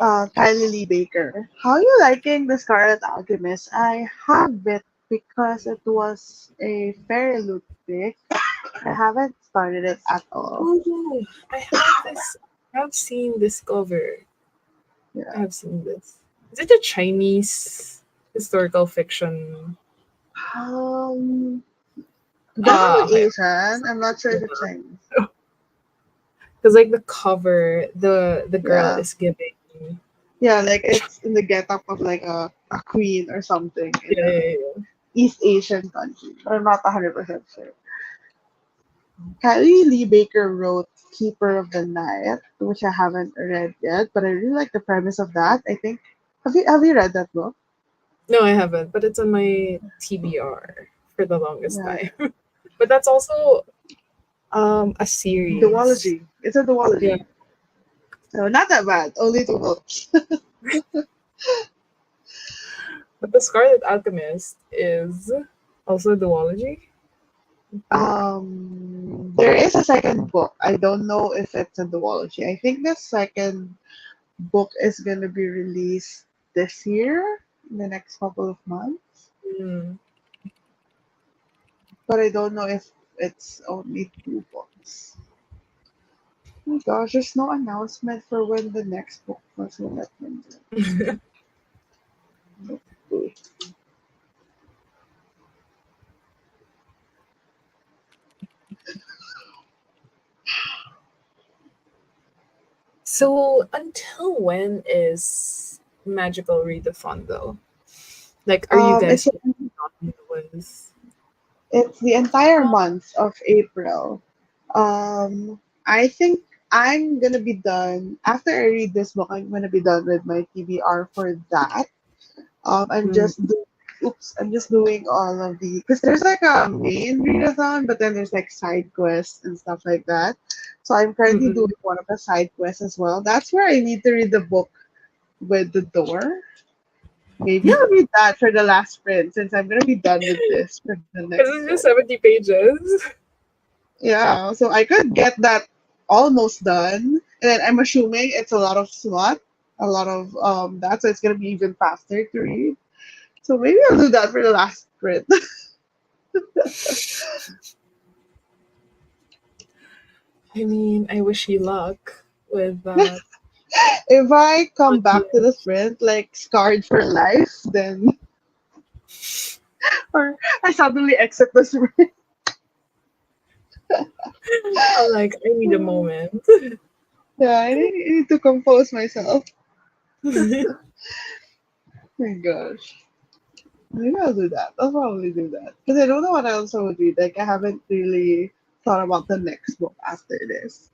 Kylie Lee Baker. How are you liking the Scarlet Alchemist? I have it because it was a fairy loot pick. I haven't started it at all. Oh, I have this. I've seen this cover. I Yeah. have seen this. Is it a Chinese historical fiction? Um, definitely Okay. Asian. I'm not sure if it's Chinese. Because like the cover, the girl Yeah. is giving. Yeah, like it's in the getup of like a queen or something in Yeah, a yeah, yeah. East Asian country. But I'm not 100% sure. Kylie Lee Baker wrote Keeper of the Night, which I haven't read yet, but I really like the premise of that. I think have you read that book? No, I haven't, but it's on my TBR for the longest Yeah. time. But that's also a series. Duology. It's a Yeah. duology. So not that bad. Only two books. But the Scarlet Alchemist is also a duology book. There is a second book. I don't know if it's a duology. I think the second book is gonna be released this year, in the next couple of months. Mm. But I don't know if it's only two books. Oh my gosh, there's no announcement for when the next book was written. So until when is Magical Readathon though? Like, are you It's guys done with? it's the entire month of April. I think I'm gonna be done after I read this book. I'm gonna be done with my TBR for that. I'm Mm. just doing oops, I'm just doing all of the because there's like a main readathon, but then there's like side quests and stuff like that. So I'm currently Mm-mm. doing one of the side quests as well. That's where I need to read the book with the door. Maybe I'll read that for the last sprint since I'm gonna be done with this for the next Because it's sprint. just 70 pages. Yeah, so I could get that almost done, and then I'm assuming it's a lot of SWOT, a lot of that, so it's gonna be even faster to read. So maybe I'll do that for the last sprint. I mean, I wish you luck with that. If I come But yeah, back to the sprint like scarred for life, then or I suddenly exit the sprint. I'm like, I need a moment. Yeah, I need to compose myself. Oh my gosh. Maybe I'll do that. I'll probably do that. Because I don't know what else I would read. Like, I haven't really thought about the next book after this.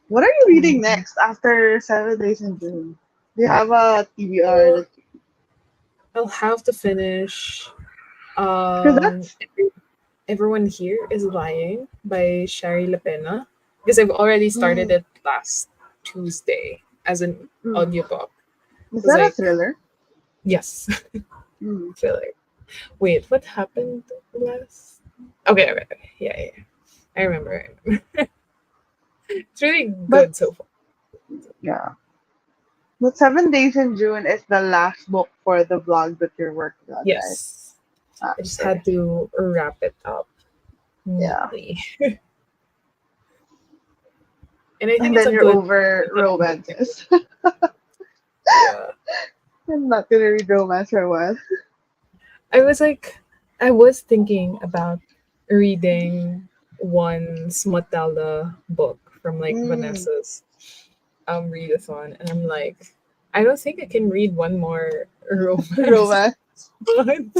What are you reading Hmm. next after 7 Days in June? Do you have a TBR Well, that I'll have to finish. because Um, that's Everyone Here is Lying by Shari Lapena because I've already started mm, it last Tuesday as an mm. audiobook. Is I was that a like, thriller? yes, Mm. filler. Wait, what happened last? Okay, okay, okay. Yeah, yeah, yeah. I remember. I remember. It's really But good so far. yeah. But 7 Days in June is the last book for the blog that you're working on, right? Yes, Ah, I just okay. had to wrap it up Yeah. neatly, and I think And it's then a you're good. over It's a good thing. romances. Yeah, I'm not gonna read romance for a while. I was like, I was thinking about reading one Smatala book from like Mm. Vanessa's readathon, and I'm like, I don't think I can read one more romance Romance. one.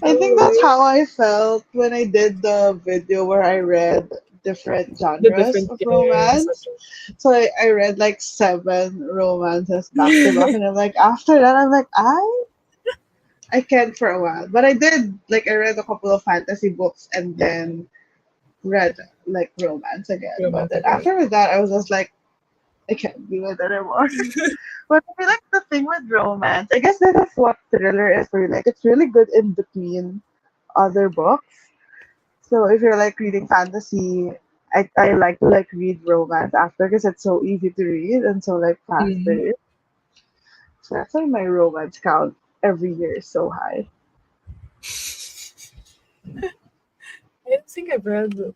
I think that's Like, how I felt when I did the video where I read different the genres different of games. romance. So I read like seven romances back to back, and I'm like, after that, I'm like, I can't for a while. But I did, like, I read a couple of fantasy books and then read like romance again. But Romance then again. after that, I was just like, I can't do it anymore. But I feel like the thing with romance, I guess that is what thriller is for you. Like, it's really good in between other books. So if you're like reading fantasy, I like to like read romance after because it's so easy to read and so like fast Mm. paced. So that's why my romance count every year is so high. I don't think I've read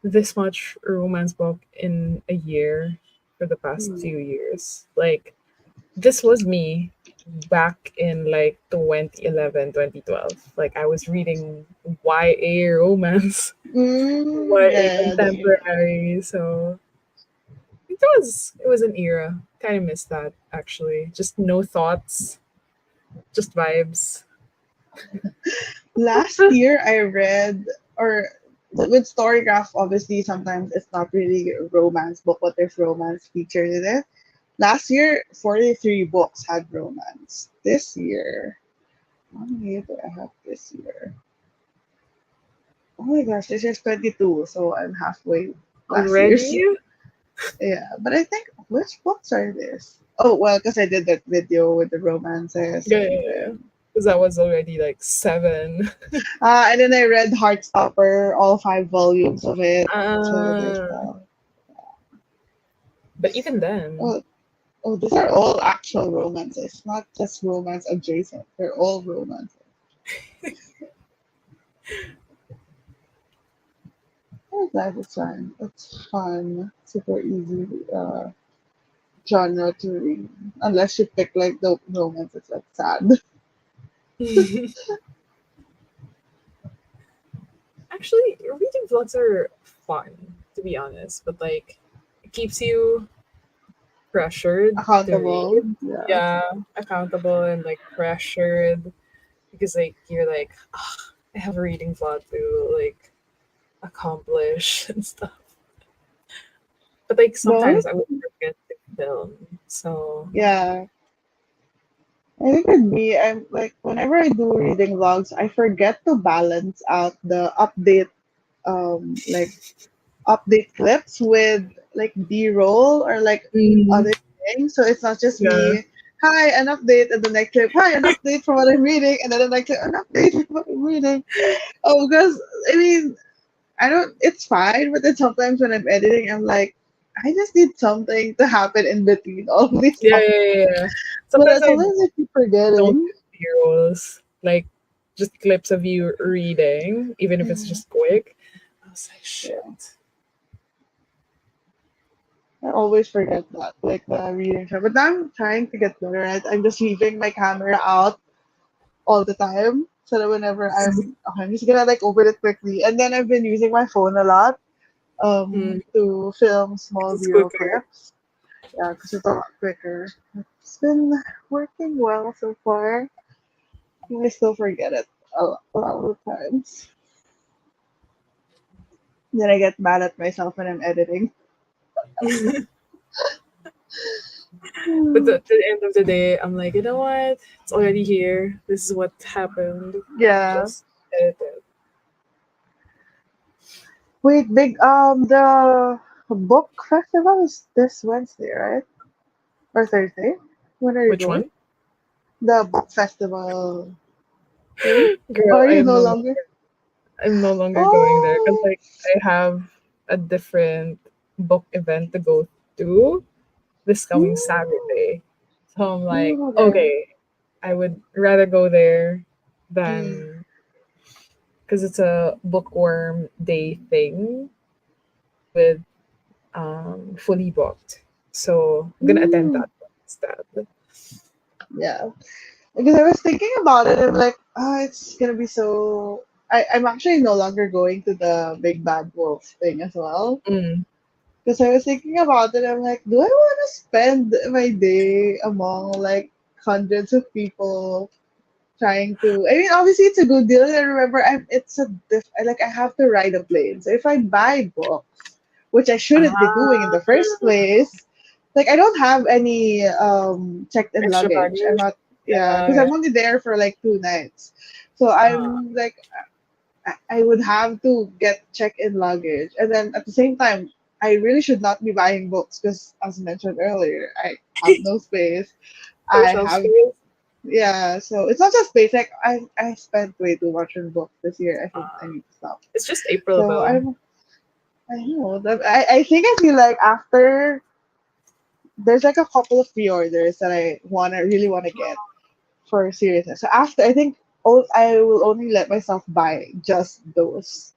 this much romance book in a year for the past Hmm. few years. Like, this was me back in like 2011, 2012. Like, I was reading YA romance, Mm, YA yeah, the era. contemporary. So it was an era. Kind of miss that actually. Just no thoughts, just vibes. Last year I read, or with Storygraph, obviously sometimes it's not really a romance book, but there's romance featured in it. Last year, 43 books had romance. This year, how many do I have this year? Oh my gosh, this year's 22, so I'm halfway last year's. Already? Yeah, but I think, which books are this? Oh, well, because I did that video with the romances Yeah, and yeah, yeah. then. Because that was already like seven. And then I read Heartstopper, all 5 volumes of it. So there's Uh, that. but even then, Oh, oh, these are all actual romances, not just romance adjacent. They're all romances. I'm glad it's fun. It's fun, super easy genre to read. Unless you pick like the romance that's like sad. actually, reading vlogs are fun, to be honest, but like, it keeps you pressured to Accountable. read. Yeah. Yeah, accountable and like pressured because like you're like, "Ah, I have a reading vlog to like accomplish and stuff. But like The only sometimes I would forget. film. So Yeah. I think with me, I'm like whenever I do reading vlogs, I forget to balance out the like update clips with like B-roll or like mm, other things. So it's not just yeah, me, hi, an update, and the next clip, hi, an update from what I'm reading, and then the next clip, an update from what I'm reading. Oh, because I mean, I don't. It's fine, but then sometimes when I'm editing, I'm like, I just need something to happen in between all these yeah, updates. yeah, yeah, yeah. But Sometimes I sometimes I keep don't forgetting. do B-rolls, like just clips of you reading, even if it's Yeah. just quick. I was like, Yeah. shit. I always forget that, like the reading show. But now I'm trying to get better at. I'm just leaving my camera out all the time, so that whenever I'm just gonna like open it quickly. And then I've been using my phone a lot, Mm, to film small it's video quicker. clips. Yeah, because it's a lot quicker. It's been working well so far. I still forget it a lot of times. Then I get mad at myself when I'm editing. But Hmm. at the end of the day, I'm like, you know what? It's already here. This is what happened. Yeah. Just edit it. Wait, big the book festival is this Wednesday, right? Or Thursday? When are you Which going? one? The book festival thing? Girl, Or are I you am no no longer? longer. I'm no longer going there because Oh, like I have a different book event to go to this coming mm, Saturday. So I'm like, okay. okay, I would rather go there Mm, than because it's a bookworm day thing with fully booked. So I'm gonna attend mm, that one instead. yeah. Because I was thinking about it, I'm like, it's gonna be so. I'm actually no longer going to the Big Bad Wolf thing as well. Mm. Because I was thinking about it, I'm like, do I want to spend my day among like hundreds of people trying to? I mean, obviously it's a good deal. And I remember, it's a like I have to ride a plane. So if I buy books, which I shouldn't be doing in Ah, the first place, like I don't have any checked-in extra luggage. I'm baggage. not. Yeah, Yeah, because yeah. I'm only there for like 2 nights. So Ah, I'm like, I would have to get check-in luggage, and then at the same time, I really should not be buying books because, as mentioned earlier, I have no space. no I shelf have space. Yeah, so it's not just space. Like I spent way too much on books this year. I think I need to stop. It's just April So though. I know that I think I feel like after there's like a couple of pre-orders that I really wanna get for seriousness. So after I think I will only let myself buy just those,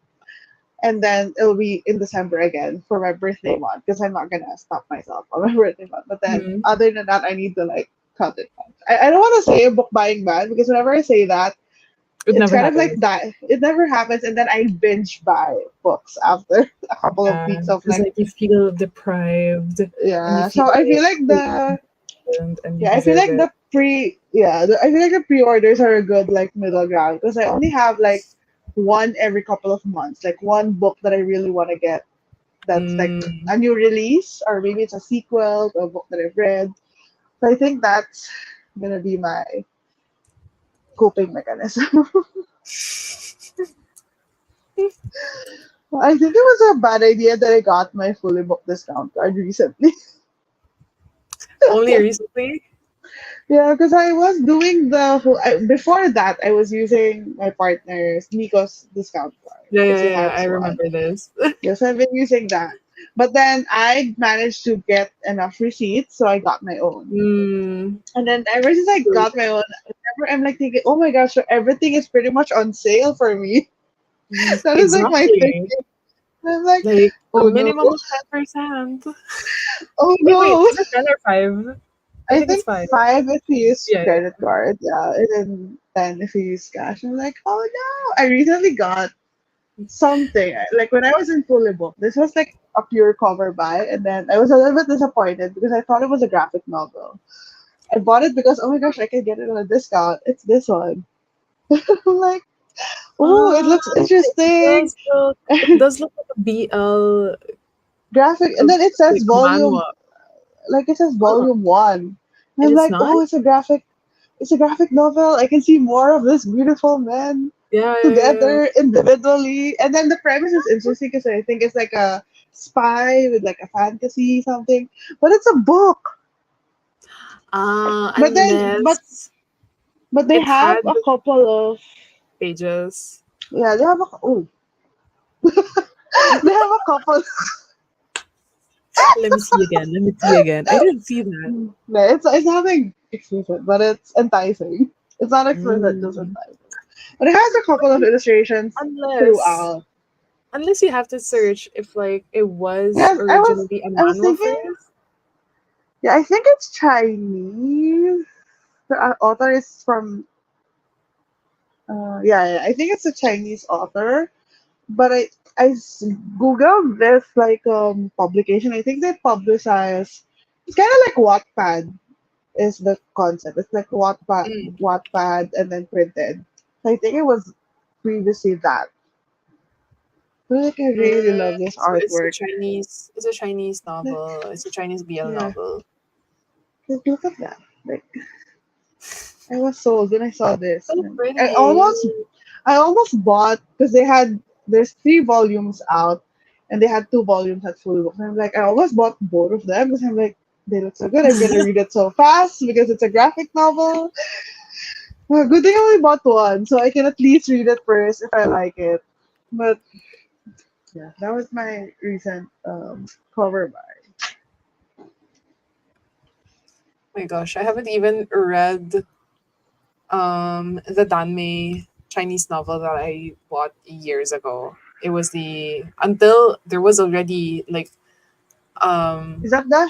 and then it'll be in December again for my birthday month because I'm not gonna stop myself on my birthday month. But then Mm. other than that, I need to like cut it out. I don't want to say a book buying ban because whenever I say that, It it's never kind of like happens. that. It never happens, and then I binge buy books after a couple of Yeah, weeks of because like, like you feel deprived and you yeah. feel So I feel like like you're important and you I feel deserve like it. I feel like the pre-orders are a good like middle ground because I only have like one every couple of months, like one book that I really want to get that's like Mm. a new release or maybe it's a sequel to a book that I've read. So I think that's gonna be my coping mechanism. I think it was a bad idea that I got my fully booked discount card recently. Only recently? Yeah, because I was doing before that I was using my partner's Nico's discount card Yeah, because yeah, he yeah. I has one. remember this. Yes, I've been using that. But then I managed to get enough receipts, so I got my own. Mm. And then ever since I got my own, whenever I'm like thinking, oh my gosh, so everything is pretty much on sale for me. That is like my Exactly. thinking. I'm like, Like a oh no, minimum of 10%. oh Wait, no. is it 10 or 5? I I think it's think 5. 5 if you use Yeah, credit card, yeah, and then 10 if you use cash. I'm like, oh no. I recently got something. Like when I was in Fully Book, this was like a pure cover buy, and then I was a little bit disappointed because I thought it was a graphic novel. I bought it because oh my gosh, I can get it on a discount. It's this one. I'm like, oh, it Ah, looks interesting. it does look like a BL, Graphic, and then it says like a volume. manual. like it says Oh, volume one. And and I'm it's like, not? oh, it's a graphic novel. I can see more of this beautiful men Yeah, yeah, yeah. together individually. And then the premise is interesting because I think it's like a spy with like a fantasy something, but it's a book. But then, Unless but they it have had a couple of pages. yeah, they have a they have a couple. Let me see again. Let me see again. I didn't see that. No, it's nothing explicit, but it's enticing. It's not explicit, just Mm. enticing. But it has a couple of illustrations Unless throughout. unless you have to search if like it was Yes, originally a I was manual thinking. first. Yeah, I think it's Chinese. The author is from. Yeah, I think it's a Chinese author. But googled this like publication. I think they publicize. It's kind of like Wattpad is the concept. It's like Mm. Wattpad, and then printed. So I think it was previously that. But like I really Mm. love this So artwork. it's a Chinese Like, novel. It's a Chinese BL yeah, novel. like, look at that. Like I was sold when I saw this. So And I'm like, pretty. I almost bought because there's 3 volumes out, and they had 2 volumes at full book. And I'm like, I almost bought both of them because I'm like, they look so good. I'm gonna read it so fast because it's a graphic novel. Well, good thing I only bought one, so I can at least read it first if I like it. But yeah, that was my recent cover buy. My gosh, I haven't even read the Danmei Chinese novel that I bought years ago. It was the until there was already like Is that the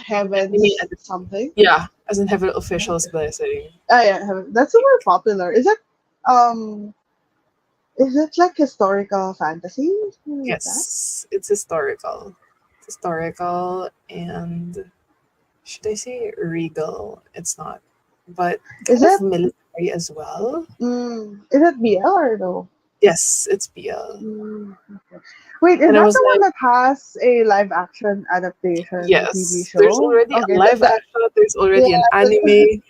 anime Heavens at the, something? yeah, as in Heaven Official's Blessing. Oh yeah, Heaven. That's super popular. Um is it like historical fantasy? Something like that? Yes, it's historical. It's historical and should I say regal? It's not, but Is kind of it military as well. is it BL or no? Yes, it's BL. Okay. Wait, is And I that was the one like, that has a live action adaptation TV yes, there's show? already a Okay, live action, there's yeah, already an anime.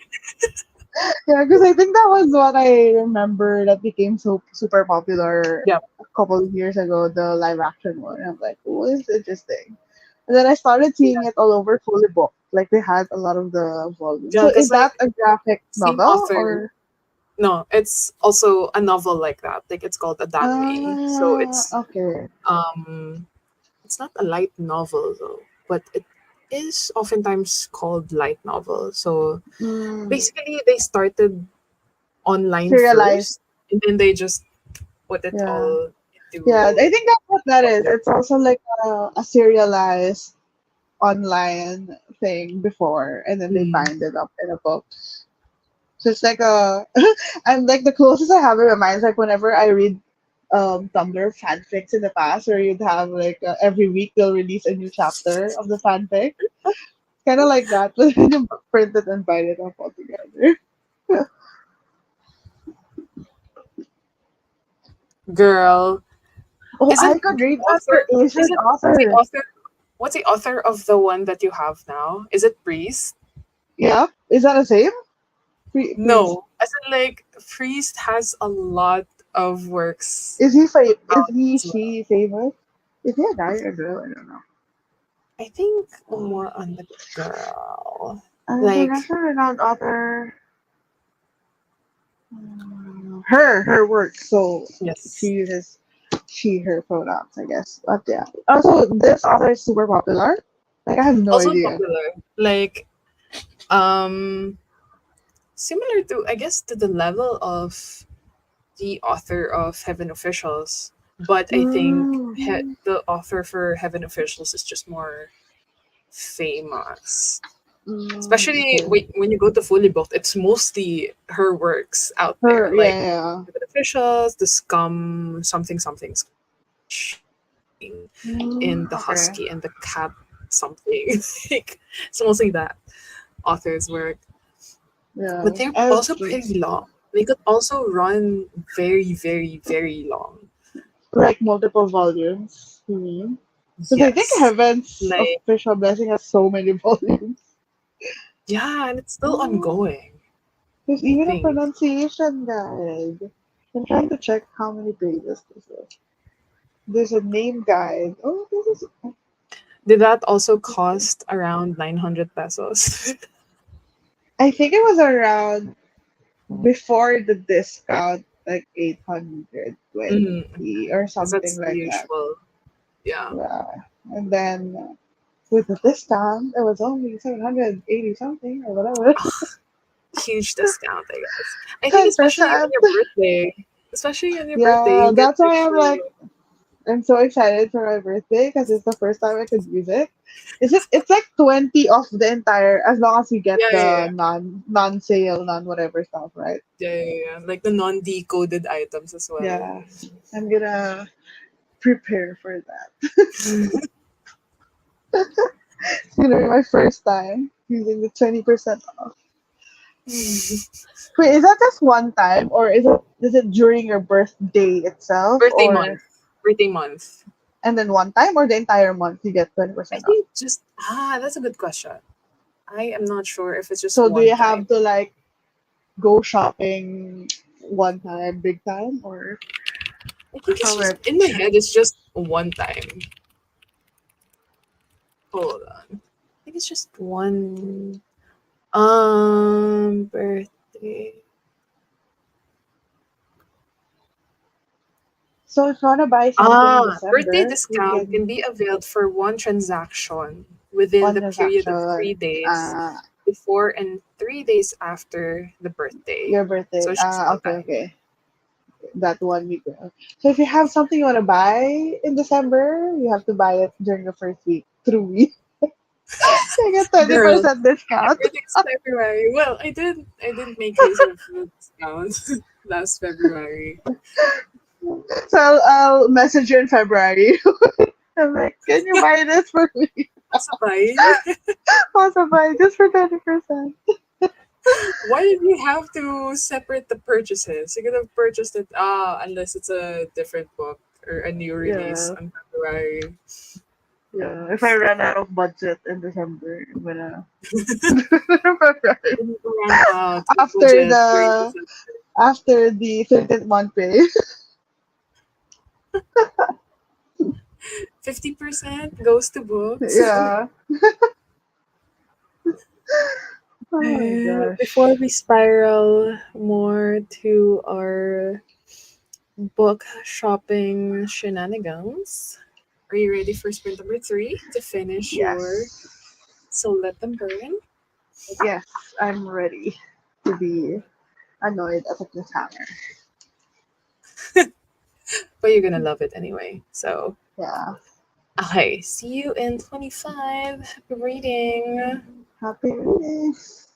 yeah, because I think that was what I remember that became so super popular Yeah, a couple of years ago, the live action one. I'm like, oh, it's interesting. And then I started seeing it all over Fully Booked. Like they had a lot of the volumes. yeah, So because is like that a graphic same novel author. or No, it's also a novel like that. Like it's called a danmei. So okay. it's not a light novel though, but it is oftentimes called light novel. So Mm, basically they started online serialized. first and then they just put it Yeah. all Yeah, I into think that's what that is. popular. It's also like a serialized online thing before, and then they Mm. bind it up in a book. So it's like a, I'm like the closest I have in my mind is like whenever I read Tumblr fanfics in the past, where you'd have like every week they'll release a new chapter of the fanfic. Kind of like that, but then you print it and bind it up all together. Girl, Oh, I isn't could the read that for author Asian isn't what's the author. author what's the author of the one that you have now? Is it Priest? Yeah, is that the same? Priest. No, as in like Priest has a lot of works Is out he as well. she famous? Is he a guy or a girl? I don't know. I think more on the girl. The Like national renowned author, her work. So she yes, uses her pronouns, I guess. But yeah. Also, this author is super popular. Like I have no also idea. popular. Like um, similar to I guess to the level of the author of Heaven Officials, but I think Mm, the author for Heaven Officials is just more famous. Especially okay. when you go to Fully Booked, it's mostly her works out there, Her, like yeah, yeah. the officials, the scum, something something scum, in the Okay. husky and the cat something. Like it's mostly that author's work, Yeah. but they're As also pretty long. They could also run very, very, very long. like multiple volumes. You mean? Because I think Yes, Heaven's like official blessing has so many volumes. Yeah, and it's still Oh, ongoing, there's I even a think. pronunciation guide. I'm trying to check how many pages this is. There's a name guide. Oh, this is. Did that also cost around 900 pesos? I think it was around before the discount, like 820 Mm, or because something that's the like that. usual. Yeah. Yeah. And then with the discount, it was only 780 something or whatever. Huge discount, I guess. I think especially on 10%. your birthday. Especially on your birthday, Yeah, you get that's like why the I'm so excited for my birthday because it's the first time I could use it. Is it? It's like 20 off the entire as long as you get yeah, yeah, the yeah. non sale, non whatever stuff, right? Yeah, yeah, yeah. Like the non-decoded items as well. Yeah. I'm gonna prepare for that. It's gonna be my first time using the 20% off. Wait, is that just one time or is it during your birthday itself Birthday or month. Birthday month. and then one time or the entire month you get I 20% off? think just that's a good question. I am not sure if it's just So do one you time. have to like go shopping one time, big time, or I think it's how just it? in my head. It's just one time. Hold on. I think it's just one. Birthday. So if you wanna buy something in Birthday December, you discount can can be availed for one transaction within one the period of transaction. 3 days before and 3 days after the birthday. Your So birthday. it's just one Okay, time. okay. That one week. So if you have something you wanna buy in December, you have to buy it during the first week through me. You get twenty Girl, percent discount. everything's February. Well, I did make use of the discount last February. So I'll message you in February. I'm like, can you buy this for me? Sabay. Also buy this for 20%. Why did you have to separate the purchases? You could have purchased it unless it's a different book or a new release Yeah, on February. yeah. If I run out of budget in December, I'm gonna February. Didn't run out of after budget during the December. after the 13th month pay. 50% goes to books. Yeah. Oh my Before gosh. we spiral more to our book shopping shenanigans, are you ready for sprint number three to finish your Yes. So Let Them Burn? Yes, I'm ready to be annoyed at a cliffhanger. But you're gonna love it anyway. So, Yeah. okay, see you in 25. Happy reading. Happy release.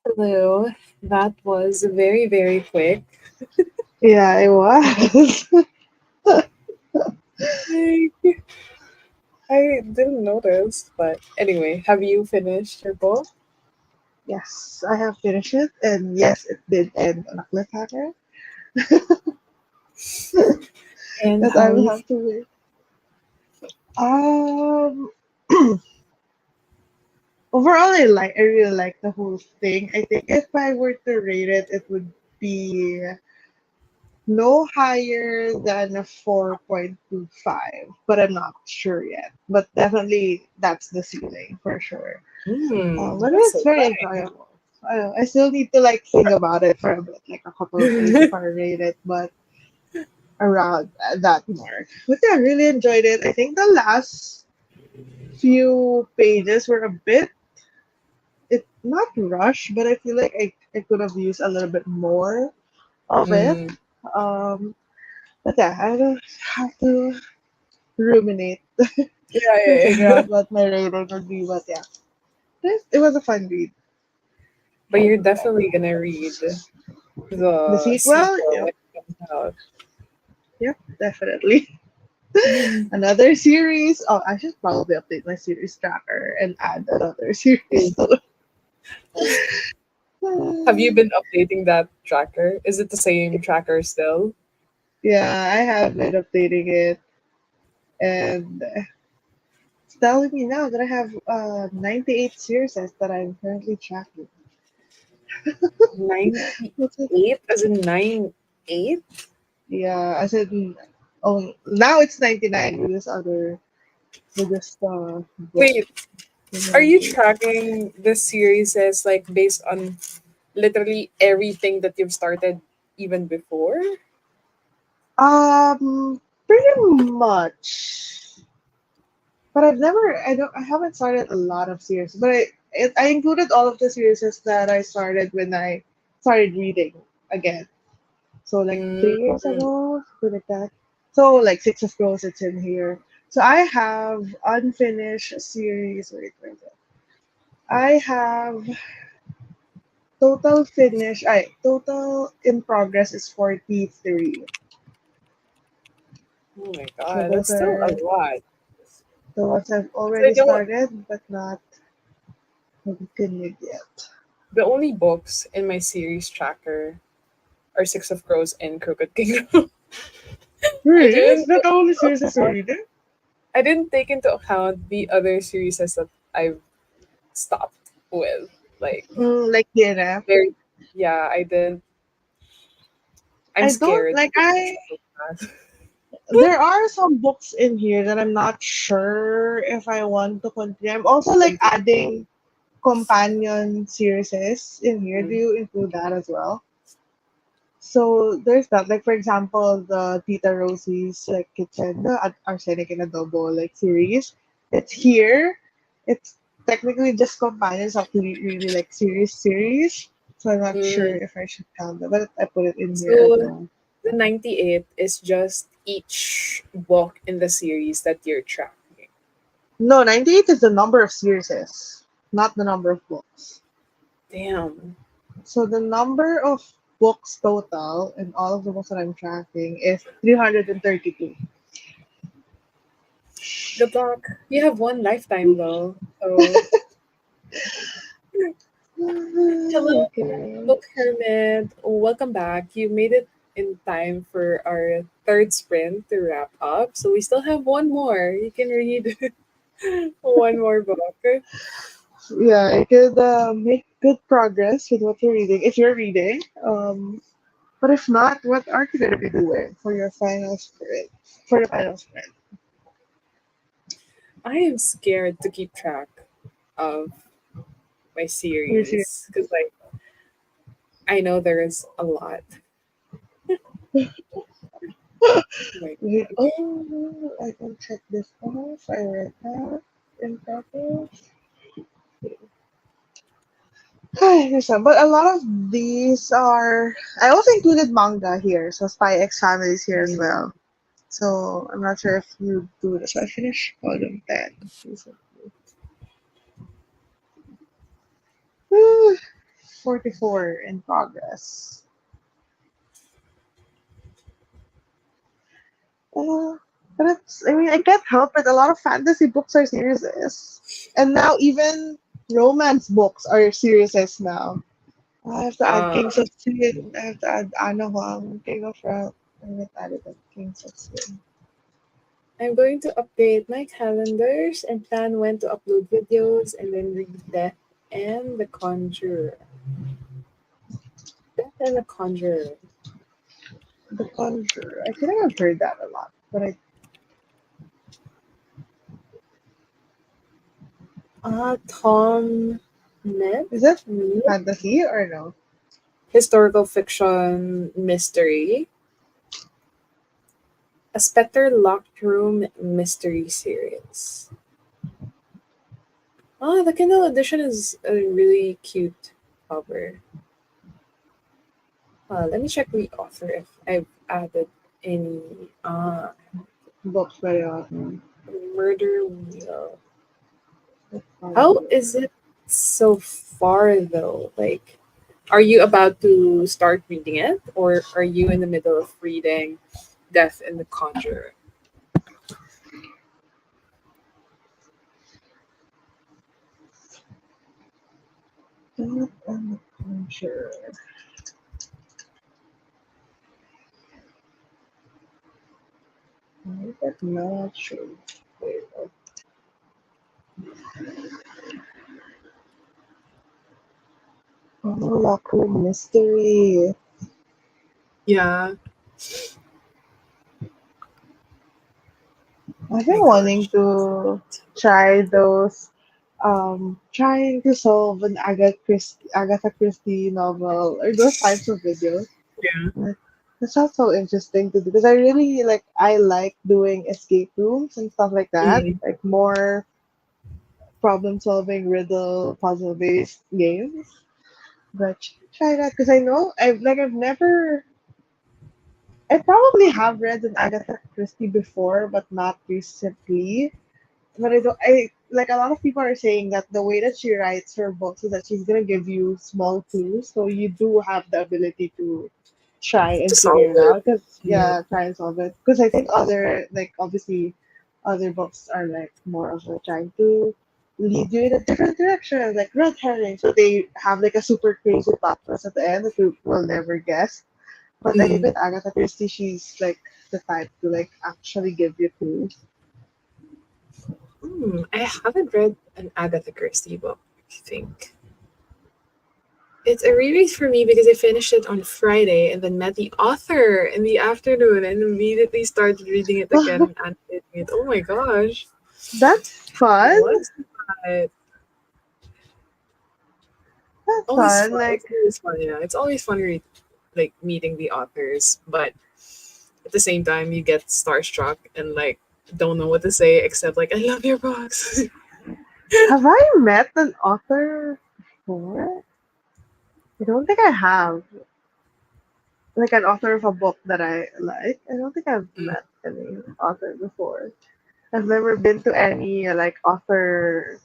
Hello. That was very, very quick. Yeah, it was. Like, I didn't notice, but anyway, have you finished your book? Yes, I have finished it, and yes, it did end on a cliffhanger And that how I are will you? have to wait. Um, Overall, I really like the whole thing. I think if I were to rate it, it would be no higher than a 4.25, but I'm not sure yet. But definitely, that's the ceiling for sure. But That's it's so very nice. enjoyable. I still need to like think about it for a bit, like a couple of days before I rate it, but around that mark. But yeah, I really enjoyed it. I think the last few pages were a bit it not rushed, but I feel like I could have used a little bit more of it. Mm, Um, but yeah, I don't have to ruminate yeah, to yeah, figure yeah. out what my rating would be. But yeah, it was a fun read. But you're definitely gonna read The the sequel, sequel yep, when it comes out. yep, definitely. Another series. Oh, I should probably update my series tracker and add another series to Have you it. been updating that tracker? Is it the same tracker still? Yeah, I have been updating it, and it's telling me now that I have 98 series that I'm currently tracking. What's it? 98 as in 9-8? Yeah, I said, oh, now it's 99 with this book. Wait, with are you 98. tracking the series as like based on literally everything that you've started even before? Pretty much. But I haven't started a lot of series, but I included all of the series that I started when I started reading again. So like Mm, 3 years ago, something like that. So like Six of Crows, it's in here. So I have unfinished series. Wait, where is it? I have total in progress is 43. oh my So god, those that's still a are lot. the ones I've So already started but not continued yet. the only books in my series tracker are Six of Crows and Crooked Kingdom. I Really? Is didn't that take the only into series you're account reading? I didn't take into account the other series that I've stopped with. Like Like DNF. very yeah, I didn't I'm I don't scared like because it's so bad. there are some books in here that I'm not sure if I want to continue. I'm also like adding companion series in here. Do Mm, you include that as well? So there's that. Like for example, the Tita Rosie's like kitchen, the arsenic and adobo like series. It's here. It's technically just companions of really like series. So I'm not sure mm. if I should count that, but I put it in here as So well. the 98 is just each book in the series that you're tracking. No, 98 is the number of series, not the number of books. Damn. So the number of books total and all of the books that I'm tracking is 332. Good luck. You have one lifetime though. So hello, Okay. Book Hermit. Welcome back. You made it in time for our third sprint to wrap up. So we still have one more. You can read one more book. Yeah, I could make good progress with what you're reading if you're reading. But if not, what are you gonna be doing for your final sprint? For the final sprint, I am scared to keep track of my your series. series because, like, I know there is a lot. Like, Wait, oh, I can check this off. I read that in progress. There's some, but a lot of these are. I also included manga here, so Spy X Family is here as mm, well. So I'm not sure if you do this. I finished volume 10 recently. 44 in progress. Uh, but it's, I mean, I can't help it. A lot of fantasy books are series. And now even romance books are series now. I have to add Uh, Kings of Sweden. I have to add Anna Huang, King of Route. I have added the Kings of Sweden. I'm going to update my calendars and plan when to upload videos and then read Death and the Conjurer. Death and the Conjurer. The Conjurer. I think I've heard that a lot, but I Tom Net? is it Me? fantasy or no? Historical fiction mystery. A Spectre Locked Room mystery series. The Kindle edition is a really cute cover. Let me check the author if I've added any. Books by the author. Murder Wheel. The How Conjurer. is it so far though? Like, are you about to start reading it, or are you in the middle of reading Death and the Conjurer? Death and the Conjurer. I am not sure. Wait, oh, Lockwood Mystery. Yeah. I've My been wanting gosh. to try those, trying to solve an Agatha Christie novel or those types of videos. Yeah. Like, that sounds so interesting to do because I like doing escape rooms and stuff like that, Mm. like more problem solving riddle puzzle based games. But try that because I know I've never I probably have read an Agatha Christie before, but not recently. But I don't. I like a lot of people are saying that the way that she writes her books is that she's gonna give you small clues, so you do have the ability to try To and solve figure it it. out. Cause Mm. yeah, try and solve it. Because I think other like obviously other books are like more of like trying to lead you in a different direction, like red herring. So they have like a super crazy plot twist at the end that you will never guess. But I think Mm. with Agatha Christie, she's like the type to like actually give you clues. I haven't read an Agatha Christie book, I think. It's a reread for me because I finished it on Friday and then met the author in the afternoon and immediately started reading it again and annotating it. Oh my gosh. That's fun. What's that? That's Always fun. fun. Like, It's always fun, yeah. It's always fun like meeting the authors, but at the same time you get starstruck and like don't know what to say except like I love your books. have I met an author before? I don't think I have. Like an author of a book that I like. I don't think I've Mm. met any author before. I've never been to any like author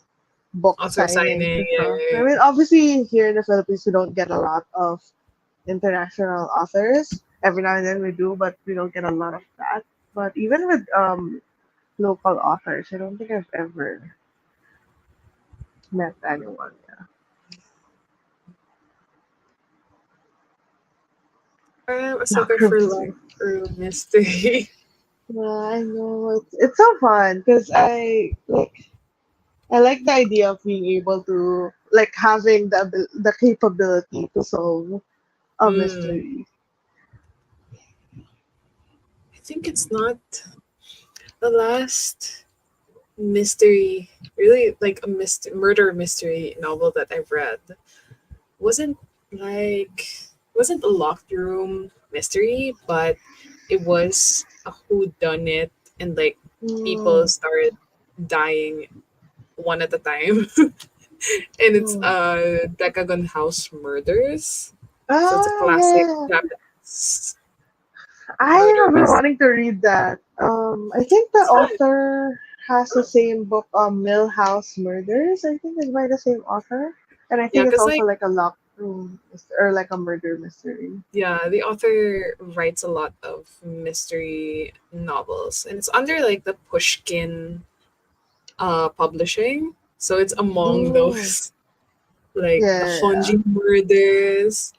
book Author signings signing, and yeah, stuff. I yeah, mean, obviously here in the Philippines we don't get a lot of international authors. Every now and then we do, but we don't get a lot of that. But even with local authors, I don't think I've ever met anyone. yeah. I'm a Yeah. sucker Locker for love mystery. through mystery. Yeah, I know it's so fun because I like the idea of being able to like having the capability to solve a Mm. mystery. I think it's not the last mystery, really like a murder mystery novel that I've read. Wasn't like wasn't a locked room mystery, but it was a who done it and like people Mm. started dying one at a time. And it's Mm. Decagon House Murders. So it's a Oh classic yeah, Japanese I murder have been mystery. wanting to read that. I think the It's fun. author has the same book, Mill House Murders. I think it's by the same author, and I Yeah, think it's because also like like a lock. or like a murder mystery. Yeah, the author writes a lot of mystery novels, and it's under like the Pushkin publishing. So it's among Mm, those like the yeah. Honji murders.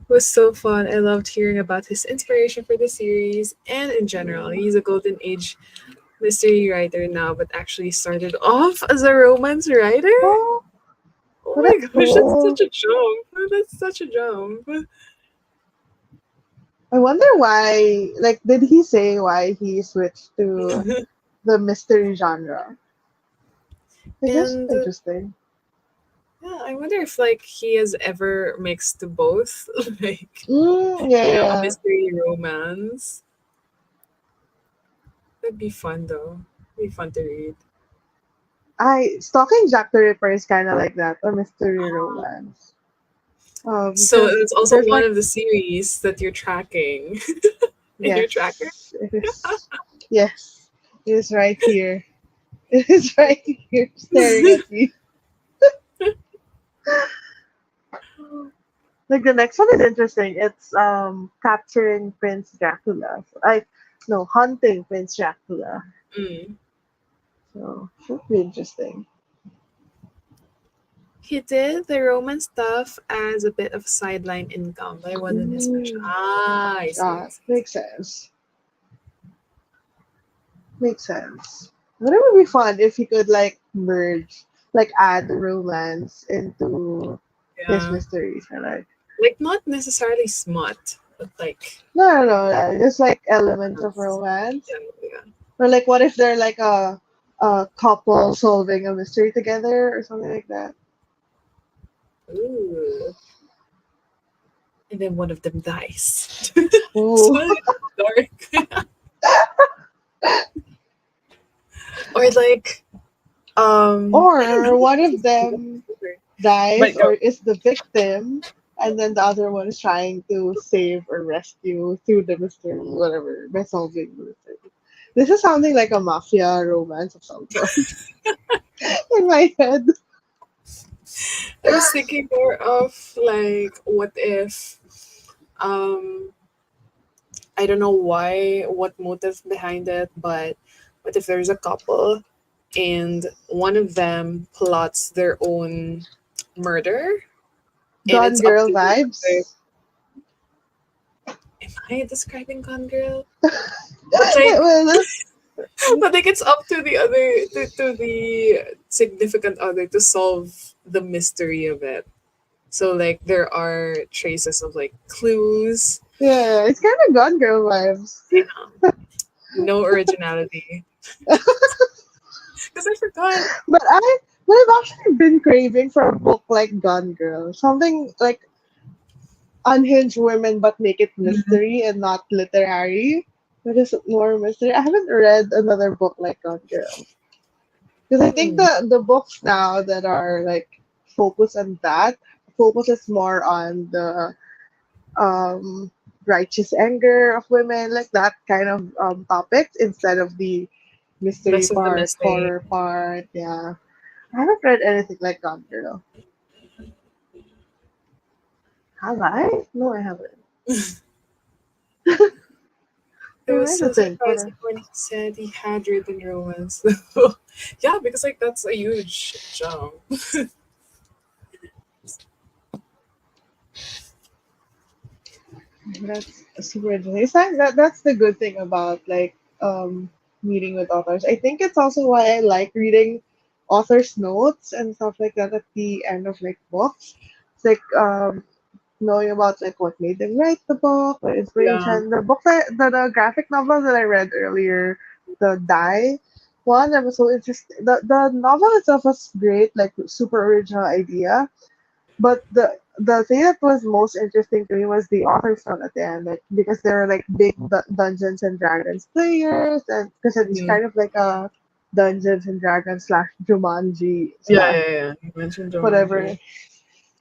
It was so fun. I loved hearing about his inspiration for the series and in general. He's a golden age mystery writer now, but actually started off as a romance writer. Oh, Oh well, my that's gosh, that's cool. such a jump. That's such a jump. I wonder why. Like, did he say why he switched to the mystery genre? I guess And interesting. yeah, I wonder if like he has ever mixed both, like Yeah, a yeah. mystery romance. That'd be fun though. It'd be fun to read. I stalking Jack the Ripper is kind of like that, a mystery romance. So Because it's also there's one like of the series that you're tracking in your tracker. yes, it is. Yes, it is right here. It is right here, staring at me. Like the next one is interesting. It's capturing Prince Dracula. Like no, hunting Prince Dracula. Mm. So should be interesting. He did the romance stuff as a bit of sideline income, but it wasn't his passion. Mm, Ah, I see, I see. makes sense. Makes sense. But it would be fun if he could like merge, like add romance into his Yeah, mysteries. And like like not necessarily smut, but like no, just like elements of romance. romance. Yeah, yeah. Or like what if they're like a couple solving a mystery together or something like that. Ooh. And then one of them dies. Ooh. So dark. Or like I Or don't one of know. them dies But go. or is the victim, and then the other one is trying to save or rescue through the mystery, whatever, by solving the mystery. This is sounding like a mafia romance of some sort in my head. I was thinking more of like what if um I don't know why, what motive behind it, but what if there's a couple and one of them plots their own murder and Gone it's up Girl to the other. vibes. Am I describing Gone Girl? But like Well, but like it's up to the other to the significant other to solve the mystery of it. So like there are traces of like clues. yeah, it's kind of Gone Girl vibes. Yeah, no originality. Because I forgot. But I've actually been craving for a book like Gone Girl, something like unhinged women but make it Mhm. mystery and not literary. But it's more mystery. I haven't read another book like Gone Girl because I think Hmm. the books now that are like focused on that focuses more on the um righteous anger of women, like that kind of topics instead of the mystery Less of the part, mystery. horror part. Yeah, I haven't read anything like Gone Girl. Have I? No, I haven't. It I was like to so think, but surprising when he said he had written romance. Yeah, because like that's a huge jump. that's super interesting. It's like that's the good thing about like meeting with authors. I think it's also why I like reading authors' notes and stuff like that at the end of like books. It's like knowing about like what made them write the book, the Yeah. inspiration. The graphic novel that I read earlier, the Die one, that was so interesting. The novel itself was great, like super original idea. But the thing that was most interesting to me was the author's note at the end, like because there were like big Dungeons and Dragons players, and because it's Mhm. kind of like a Dungeons and Dragons slash Jumanji Yeah, slash yeah, yeah. You mentioned whatever. Jumanji.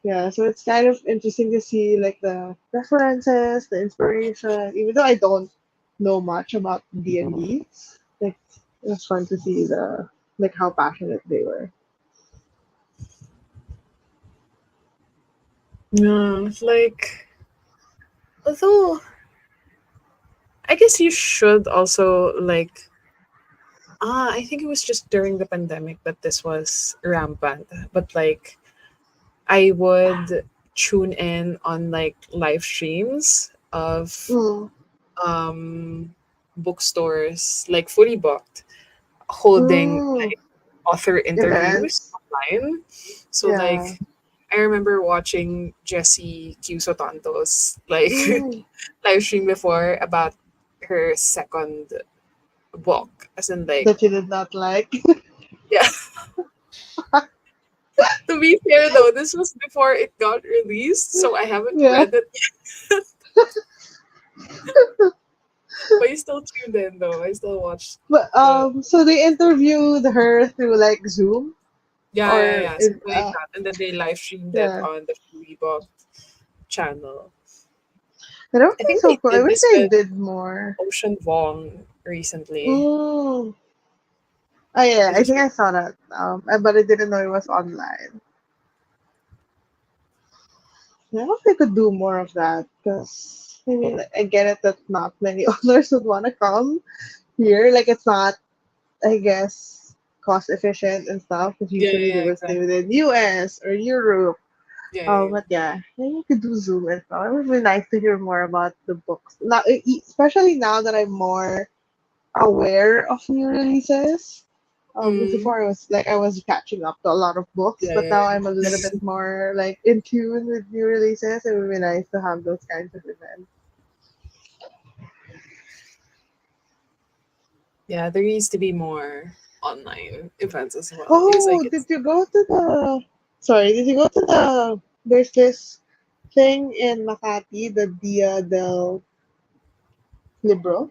Yeah, so it's kind of interesting to see like the references, the inspiration, even though I don't know much about D&D. Like it was fun to see the like how passionate they were. Yeah, like although I guess you should also like I think it was just during the pandemic that this was rampant. But like I would tune in on like live streams of Mm. um bookstores like fully booked holding Mm. like author interviews Events. online. So Yeah. like I remember watching Jessie Q Sotanto's like Mm. live stream before about her second book. As in like That you did not like. yeah. To be fair though, this was before it got released, so I haven't Yeah. read it yet. But I still tuned in though. I still watched But the so they interviewed her through like Zoom or yeah, in something like that. And then they live streamed it yeah. on the Freebook channel. That would I be think so they cool. I did wish this they with did more. Ocean Vuong recently. Mm. Oh yeah, I I just think I saw that. But I didn't know it was online. I hope they could do more of that because I mean I get it that not many owners would want to come here. Like it's not, I guess, cost efficient and stuff. Because yeah, usually they yeah, would stay exactly. within US or Europe. Yeah, yeah, But yeah, maybe you could do Zoom and stuff. It would be nice to hear more about the books. Now, especially now that I'm more aware of new releases. yeah. 'Cause before I was catching up to a lot of books, Yeah, but yeah, now yeah. I'm a little bit more like in tune with new releases. It would be nice to have those kinds of events. Yeah, there needs to be more online events as well because like Oh, did it's you go to the? Sorry, did you go to the? There's this thing in Makati, the Dia del Libro,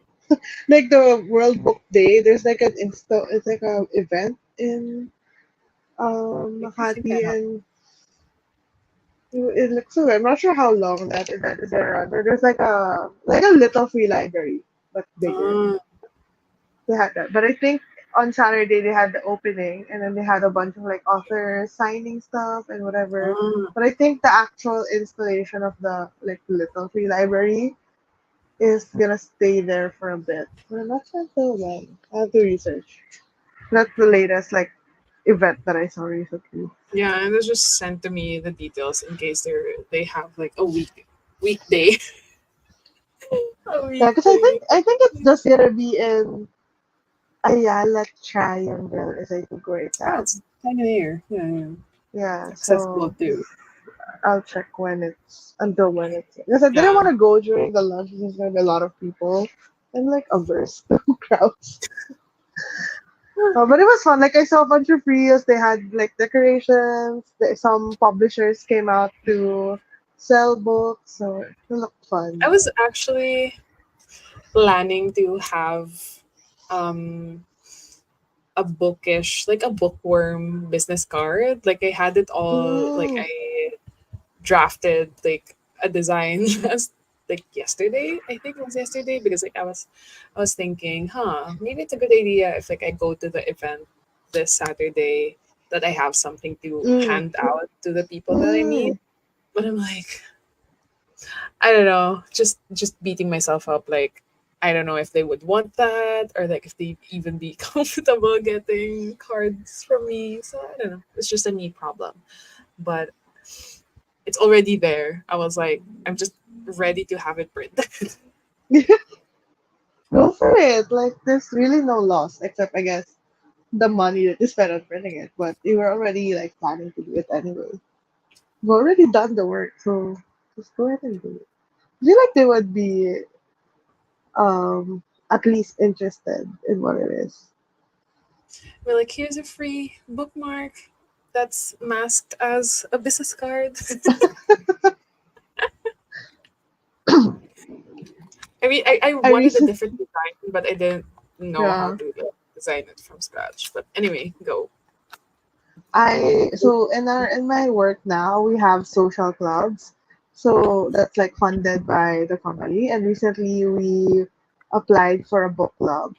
like the World Book Day. There's like an insta. It's like a event in I think I Makati, have. and it looks so good. I'm not sure how long that event is around, but there's like a little free library, but bigger. Ah, They had that, but I think on Saturday they had the opening, and then they had a bunch of like authors signing stuff and whatever. ah. But I think the actual installation of the like little free library is gonna stay there for a bit. But I'm not sure until when. I have to research. That's the latest like event that I saw recently. Yeah, and they just sent to me the details in case they have like a weekday a Yeah, because weekday. I think it's just gonna be in Ayala Triangle is I think where it's Oh, at. it's kind of near. Yeah, yeah. Yeah, Accessible so too. I'll check when it's until when it's because I didn't Yeah. want to go during the lunch because there's gonna be a lot of people. I'm like averse to crowds. But it was fun. Like I saw a bunch of reels. They had like decorations. Some publishers came out to sell books, so it looked I fun. was actually planning to have um a bookish, like a bookworm business card. Like I had it all, like Mm, I drafted like a design last like yesterday. I think it was yesterday because like I was thinking, maybe it's a good idea if like I go to the event this Saturday that I have something to mm, hand out to the people that I meet. mm. But I'm like, I don't know, just beating myself up like I don't know if they would want that or like if they'd even be comfortable getting cards from me. So I don't know. It's just a me problem. But it's already there. I was like, I'm just ready to have it printed. Go for it. Like there's really no loss except I guess the money that you spent on printing it. But you were already like planning to do it anyway. You've already done the work, so just go ahead and do it. I feel like they would be at least interested in what it is. We're like, here's a free bookmark that's masked as a business card. I mean, I I wanted a recently, different design, but I didn't know how yeah, to like, design it from scratch. But anyway, go. I so in my work now we have social clubs, so that's like funded by the company. And recently we applied for a book club,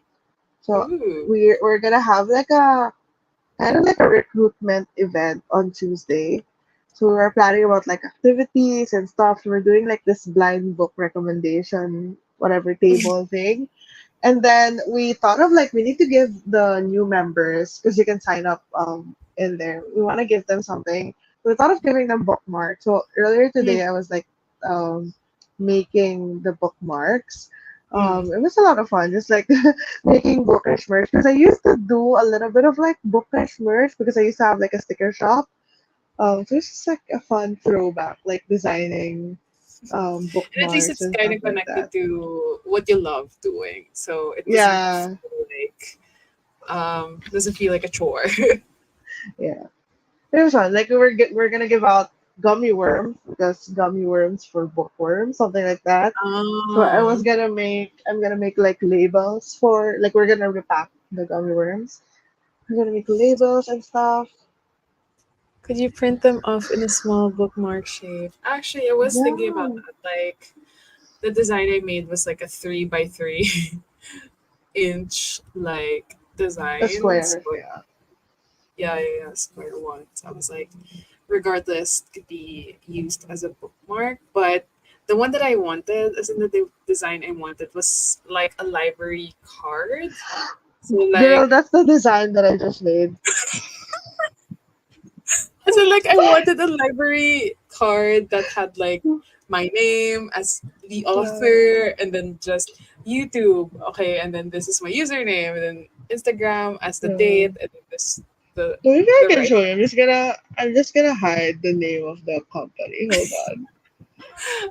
so Ooh. we're gonna have like a kind of like a recruitment event on Tuesday. So we were planning about like activities and stuff. We're doing like this blind book recommendation, whatever table thing. And then we thought of like we need to give the new members because you can sign up in there. We want to give them something. So we thought of giving them bookmarks. So earlier Mm, today I was like um making the bookmarks. mm. It was a lot of fun, just like making bookish merch because I used to do a little bit of like bookish merch because I used to have like a sticker shop. So it's just like a fun throwback, like designing And at least bookmarks it's and kind stuff of like connected that. to what you love doing. So it Yeah, doesn't feel like a chore. yeah. It was fun. Like we're gonna give out gummy worms because gummy worms for bookworms, something like that. So Oh. I'm gonna make like labels for like we're gonna repack the gummy worms. We're gonna make labels and stuff. Could you print them off in a small bookmark shape? Actually, I was thinking about Yeah, that. Like the design I made was like a 3 by 3 inch like the design. So squares. Yeah. yeah, yeah, yeah, square one. So I was like, regardless, it could be used as a bookmark. But the one that I wanted, as in the design I wanted, was like a library card. So Girl, like, that's the design that I just made. I wanted a library card that had like my name as the Yeah. author, and then just YouTube. Okay, and then this is my username, and then Instagram as the Yeah. date, and then this the Maybe I the can right. show you. I'm just gonna hide the name of the company. Hold on.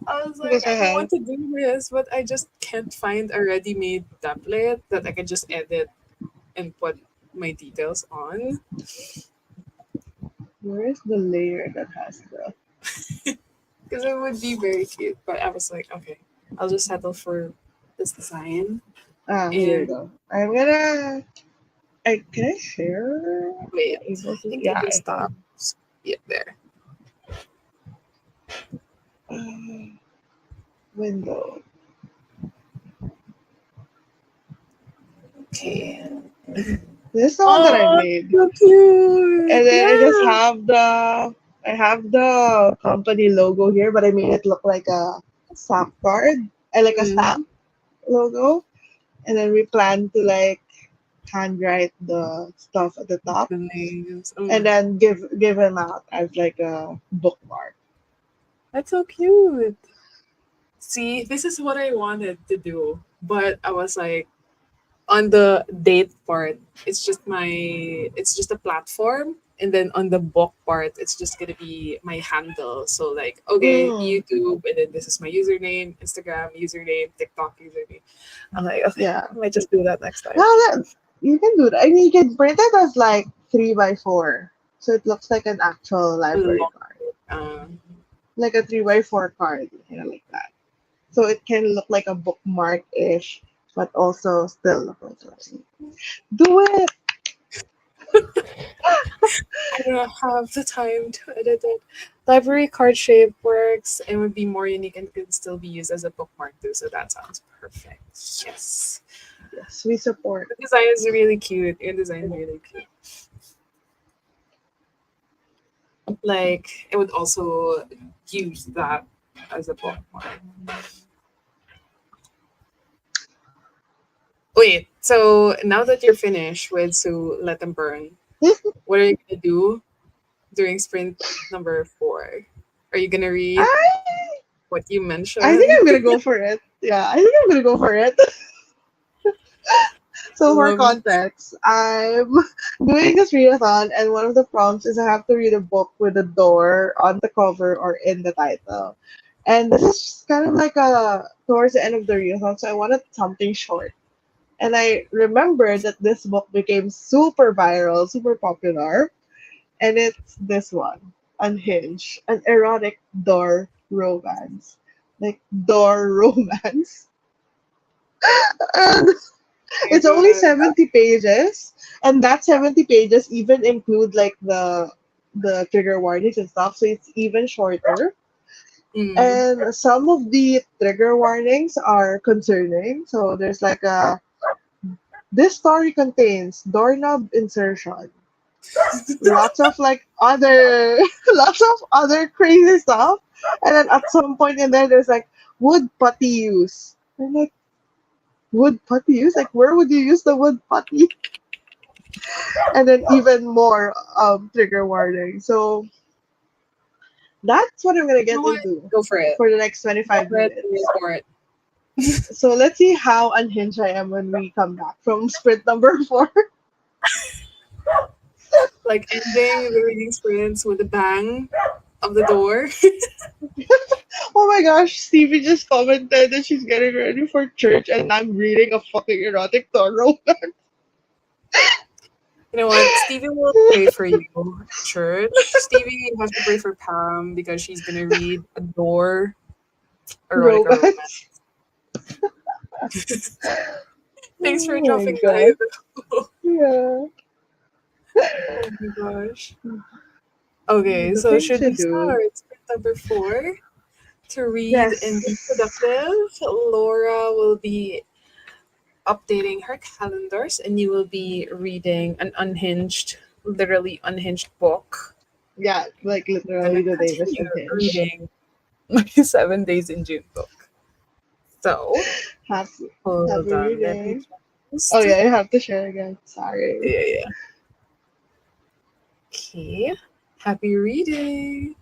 I was like, Because I I have want to do this, but I just can't find a ready-made template that I can just edit and put my details on. where's the layer that has the Because it would be very cute. But I was like, okay, I'll just settle for this design. here you And go. I can I share? Am wait, I able I to? think I Yeah, can I stop. can. Yeah, there. Uh, window. Okay. This is the one that I Oh, made. so cute. And then Yeah. I have the company logo here, but I made it look like a stamp card. I like a Mm, stamp logo. And then we plan to like handwrite the stuff at the top the names. and then give them out as like a bookmark. That's so cute. See, this is what I wanted to do, but I was like, on the date part, it's just a platform, and then on the book part, it's just gonna be my handle. So like, okay, Mm, YouTube, and then this is my username, Instagram username, TikTok username. I'm like, okay, yeah. I might just do that next time. Well, you can do that. I mean, you can print it as like 3 by 4, so it looks like an actual library Long, card, uh, like a 3 by 4 card, like that. So it can look like a bookmark ish, but also still look like a do it. I don't have the time to edit it. Library card shape works. It would be more unique and could still be used as a bookmark too. So that sounds perfect. Yes. Yes, we support. The design is really cute. Your design is really cute. Like it would also use that as a bookmark. Wait, so now that you're finished with So Let Them Burn, what are you gonna do during sprint number 4? Are you gonna read I what you I think mentioned? I'm gonna go for it. Yeah, I think I'm gonna go for it. So for Um, context, I'm doing this readathon, and one of the prompts is I have to read a book with a door on the cover or in the title. And this is kind of like a towards the end of the readathon, so I wanted something short. And I remembered that this book became super viral, super popular, and it's this one, Unhinged, an erotic door romance, like door romance. And oh my it's only god. 70 pages, and that 70 pages even include like the trigger warnings and stuff, so it's even shorter. Mm, And some of the trigger warnings are concerning. So there's like a this story contains doorknob insertion, lots of like other lots of other crazy stuff. And then at some point in there there's like wood putty use. I'm like, wood putty use? Like where would you use the wood putty? And then even more trigger warning. So that's what I'm gonna You know get what? into Go for it. for the next Go 25 for it. Go minutes. for it. So let's see how unhinged I am when we come back from sprint number 4. Like ending the reading experience with a bang of the door. Oh my gosh, Stevie just commented that she's getting ready for church and I'm reading a fucking erotic Toro. You know what? Stevie will pray for you at church. Stevie, you have to pray for Pam because she's gonna read a door erotica romance. Romance. Thanks for Oh my dropping by. god. Yeah. Oh my gosh. Okay, The so things should to we do. start? Step number 4. To read and be Yes. productive, Laura will be updating her calendars and you will be reading an unhinged, literally unhinged book. Yeah, like I'm literally gonna the name is continue unhinged. reading my 7 Days in June book. So, Happy, hold happy on, let me reading. Oh just. yeah, you have to share again. Sorry. Yeah, yeah. Okay. Happy reading.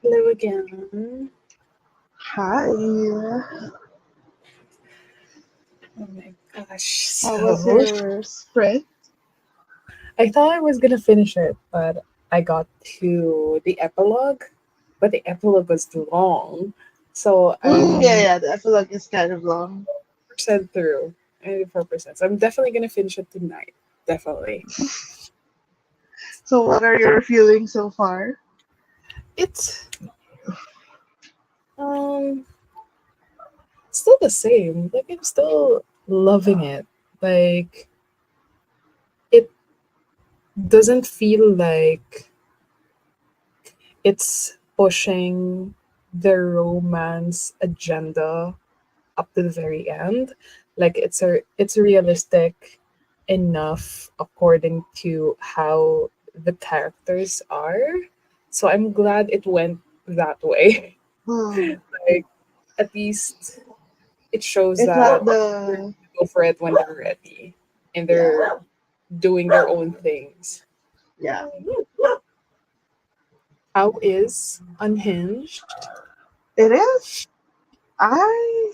Hello again. Hi. Oh my gosh. How was So your sprint? I thought I was gonna finish it, but I got to the epilogue, but the epilogue was too long. So Yeah, I'm yeah, I feel like it's kind of long. percent through. 84%. So I'm definitely gonna finish it tonight. Definitely. So, what are your feelings so far? It's um still the same. Like I'm still loving it. Like it doesn't feel like it's pushing the romance agenda up to the very end. Like it's realistic enough according to how the characters are. So I'm glad it went that way. Hmm. Like at least it shows It's that not they're the. gonna go for it when they're ready and they're Yeah, doing their own things. yeah. How is Unhinged? It is. I.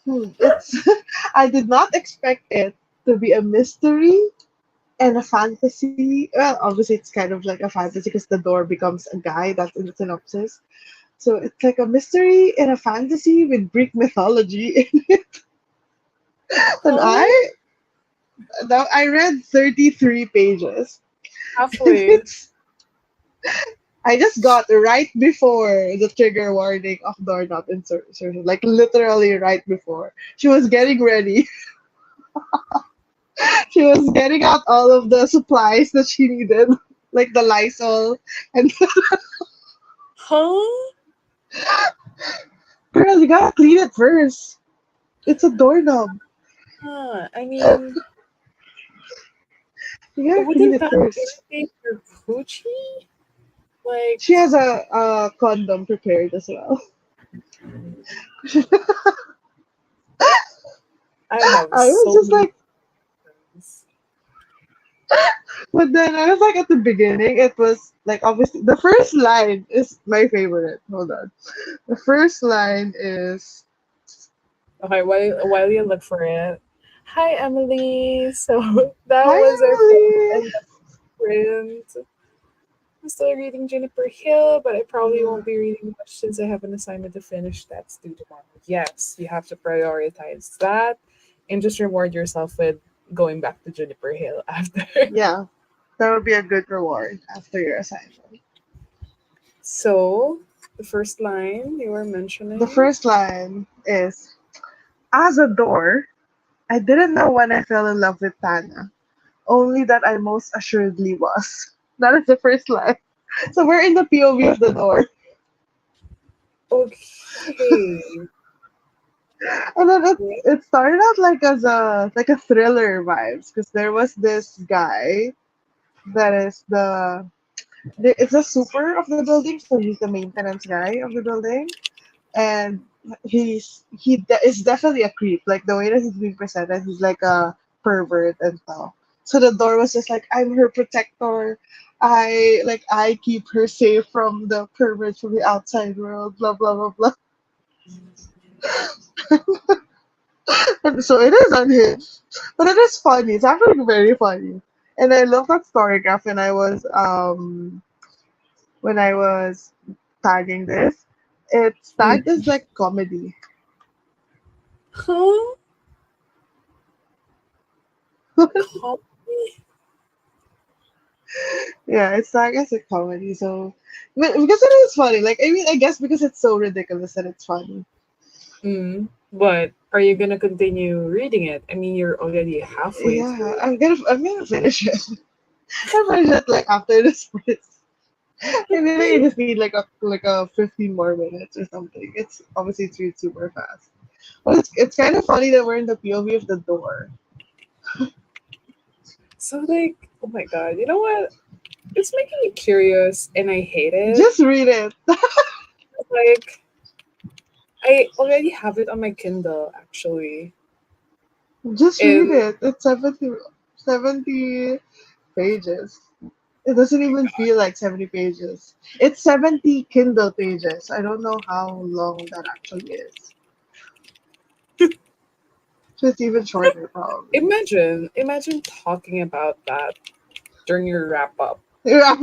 It's. I did not expect it to be a mystery and a fantasy. Well, obviously, it's kind of like a fantasy because the door becomes a guy. That's in the synopsis. So it's like a mystery and a fantasy with Greek mythology. And Huh? I read 33 pages. And Halfway. I just got right before the trigger warning of doorknob insertion, like literally right before. She was getting ready. She was getting out all of the supplies that she needed, like the Lysol. And Huh? girl, you gotta clean it first. It's a doorknob. I mean, You gotta clean wouldn't it that first. irritate your coochie? Like, She has a condom prepared as well. I have I was so just many like, friends. but then I was like at the beginning, it was like obviously the first line is my favorite. Hold on. The first line is Okay, while you look for it. Hi, Emily. So that Hi was our first Emily. and print. I'm still reading Juniper Hill, but I probably won't be reading much since I have an assignment to finish that's due tomorrow. Yes, you have to prioritize that and just reward yourself with going back to Juniper Hill after. Yeah, that would be a good reward after your assignment. So, the first line you were The mentioning. first line is as a door, I didn't know when I fell in love with Tana, only that I most assuredly was. That is the first line. So we're in the POV of the door. Okay. And then it Right. it started out like as a thriller vibes because there was this guy that is it's a super of the building, so he's the maintenance guy of the building, and is definitely a creep. Like the way that he's being presented, he's like a pervert and stuff. So the door was just like, I'm her protector. I keep her safe from the perverts from the outside world. Blah blah blah blah. And so it is unhinged, but it is funny. It's actually very funny, and I love that story graph when I was tagging this. It's tagged Mm. as like comedy. Huh? Comedy? Yeah, it's tagged as a comedy. So because it is funny. Like I mean, I guess because it's so ridiculous that it's funny. But are you gonna continue reading it? I mean, you're already halfway Yeah, through. I'm gonna finish it. I'll finish it like after this quiz. I mean, I just need like a 15 more minutes or something. It's obviously it's read super fast. But it's kind of funny that we're in the POV of the door. So, like, oh my god, you know what? It's making me curious, and I hate it. Just read it. Like, I already have it on my Kindle, actually. Just read And it. It's 70 pages. It doesn't even feel like 70 pages. It's 70 Kindle pages. I don't know how long that actually is. So it's even shorter, probably. Imagine talking about that during your wrap up. Yeah,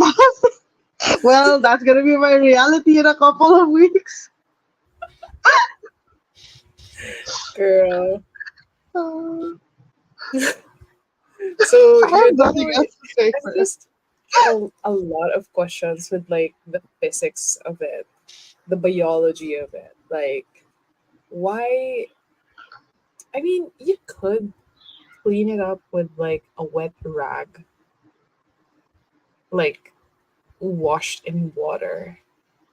well, that's gonna be my reality in a couple of weeks. Girl. Uh, So I you're have nothing definitely else to say I for it. just had a lot of questions with like the physics of it, the biology of it. Like why I mean, you could clean it up with like a wet rag, like washed in water.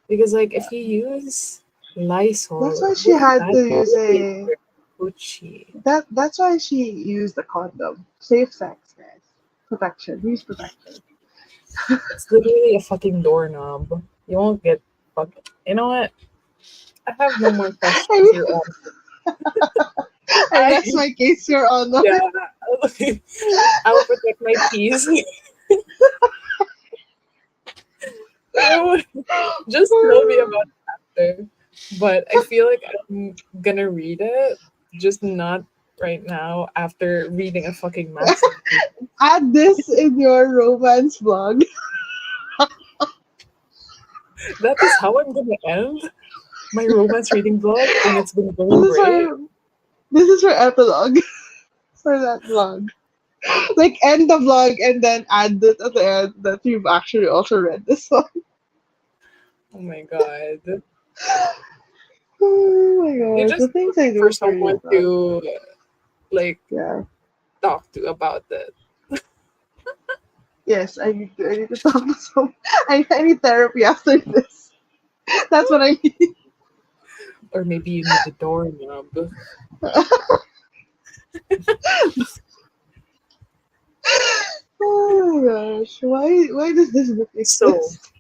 Because like if you use That's Lysol, why she wouldn't had that to use irritate a your coochie? that's why she used a condom. Safe sex, guys. Protection. Use protection. It's literally a fucking doorknob. You won't get fucking. You know what? I have no more I questions. mean, You're on. I I rest my case, Your Honor. yeah. I'll protect my peace. Just tell me about it after. But I feel like I'm gonna read it, just not right now after reading a fucking masterpiece. Add this in your romance blog. That is how I'm gonna end my romance reading vlog when it's been This going is great. for this is for epilogue for that vlog. Like end the vlog and then add it at the end that you've actually also read this one. Oh my god. Oh my You're gosh, the just things I looking for do for someone you, though. to like Yeah. talk to about it. Yes, I need to talk to some. I need therapy after this. That's what I need. Or maybe you need the doorknob. Oh my gosh, why does this book So exist?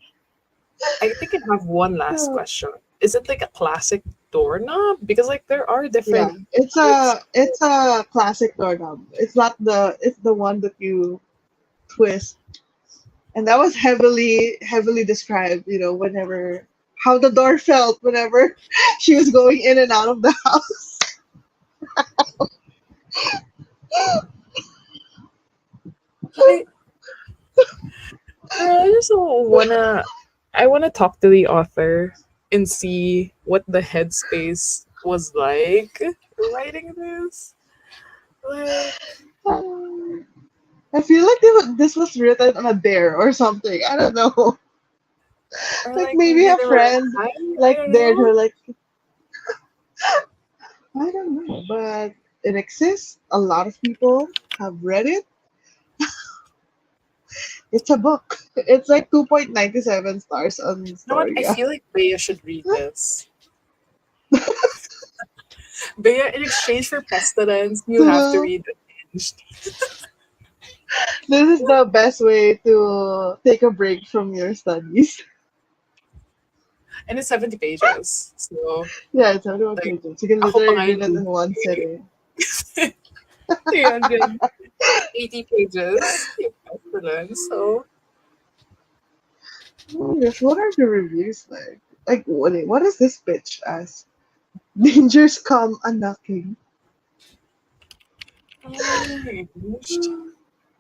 I think I have one last Oh, question. Is it like a classic doorknob? Because like there are yeah, different it's types. a classic doorknob. It's the one that you twist, and that was heavily described. You know, whenever how the door felt whenever she was going in and out of the house. I girl, I wanna talk to the author and see what the headspace was like writing this. Like I feel like this was written on a dare or something. I don't know. or Like like maybe maybe a they were friend high, I like don't dared know. her like I don't know, but it exists. A lot of people have read it. It's a book. It's like 2.97 stars on You know what? I Storia. feel like Bea should read this. Bea, in exchange for pestilence, you have to So read Unhinged. this is the best way to take a break from your studies. And it's 70 pages. So, Yeah, it's 71 like, pages. You can ako pa literally nga read yung it in one sitting. 380 pages. Yung pestilence. So, Oh my gosh, what are the reviews like? Like, what is this pitch as? Dangers come a knocking. Unhinged.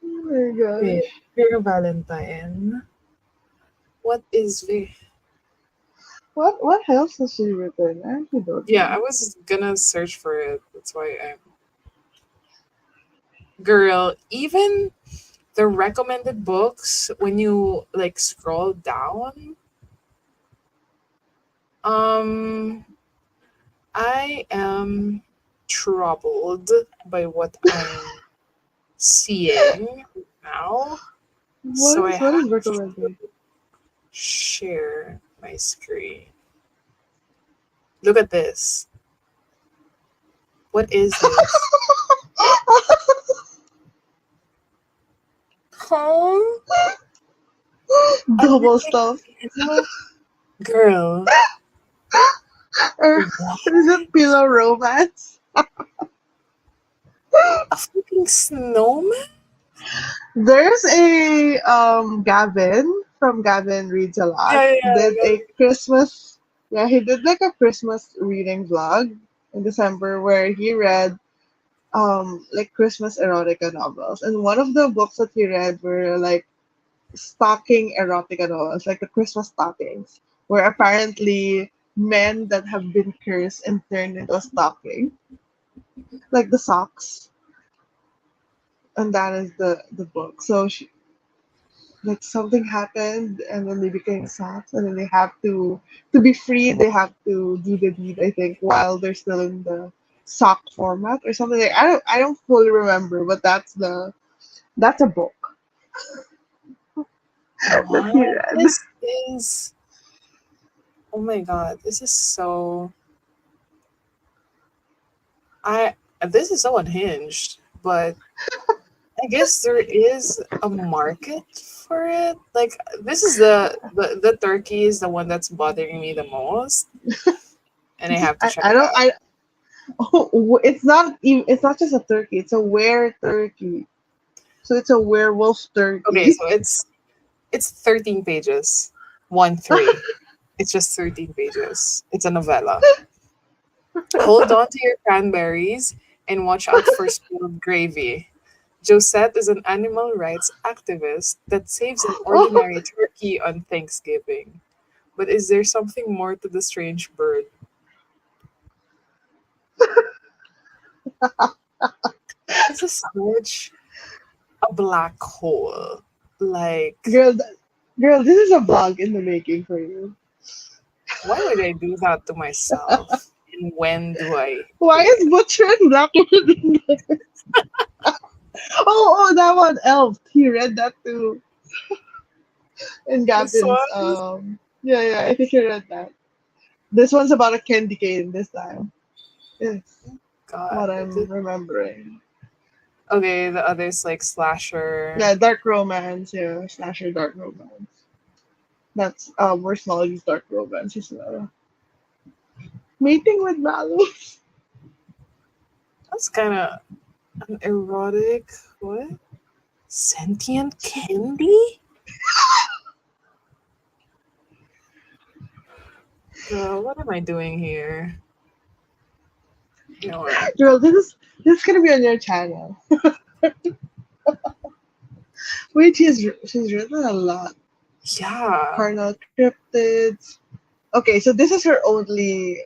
Oh my Wait, gosh. Vera Valentine. What is the. What else has she written? I actually don't Yeah, know. I was gonna search for it. That's why I'm. Girl, even the recommended books, when you like scroll down, um, I am troubled by what I'm seeing now. So I What have is to recommended? share my screen. Look at this. What is this? Home? Double Unwritten stuff. pillow? Girl, Or what? is it pillow romance? A fucking snowman? There's a Gavin from Gavin Reads a Lot Yeah, yeah, did yeah. a Christmas, yeah, he did like a Christmas reading vlog in December where he read like Christmas erotica novels, and one of the books that he read were like stocking erotica novels, like the Christmas stockings, where apparently men that have been cursed and turned into a stocking, like the socks, and that is the book. So like something happened, and then they became socks, and then they have to be free. They have to do the deed, I think, while they're still in the sock format or something. Like, I don't fully remember, but that's a book that he What? read. This is. Oh my god, this is so. I. This is so unhinged, but I guess there is a market for it. Like this is the turkey is the one that's bothering me the most, and I have to check I it don't out. I oh, it's not even, it's not just a turkey. It's a were turkey. So it's a werewolf Okay, turkey. so it's 13 pages, 1-3. It's just 13 pages. It's a novella. Hold on to your cranberries and watch out for spilled gravy. Josette is an animal rights activist that saves an Oh, ordinary turkey on Thanksgiving. But is there something more to the strange bird? This is such a black hole. Like, girl, girl, this is a vlog in the making for you. why would I do that to myself? And when do I Why do is it? Butcher and Blackwood in there? Oh, that one, Elf. He read that too in This Gavin's. one? Yeah, yeah, I think he read that. This one's about a candy cane this time. It's God. what I'm remembering. Okay, the other's like slasher. Yeah, dark romance. Yeah, slasher dark romance. That's worst knowledge dark romance as well. Mating with Mallows. That's kind of an erotic. What? Sentient candy? Girl, what am I doing here? You know what? Girl, this is gonna be on your channel. Wait, she's written a lot. Yeah. Carnal cryptids. Okay, so this is her only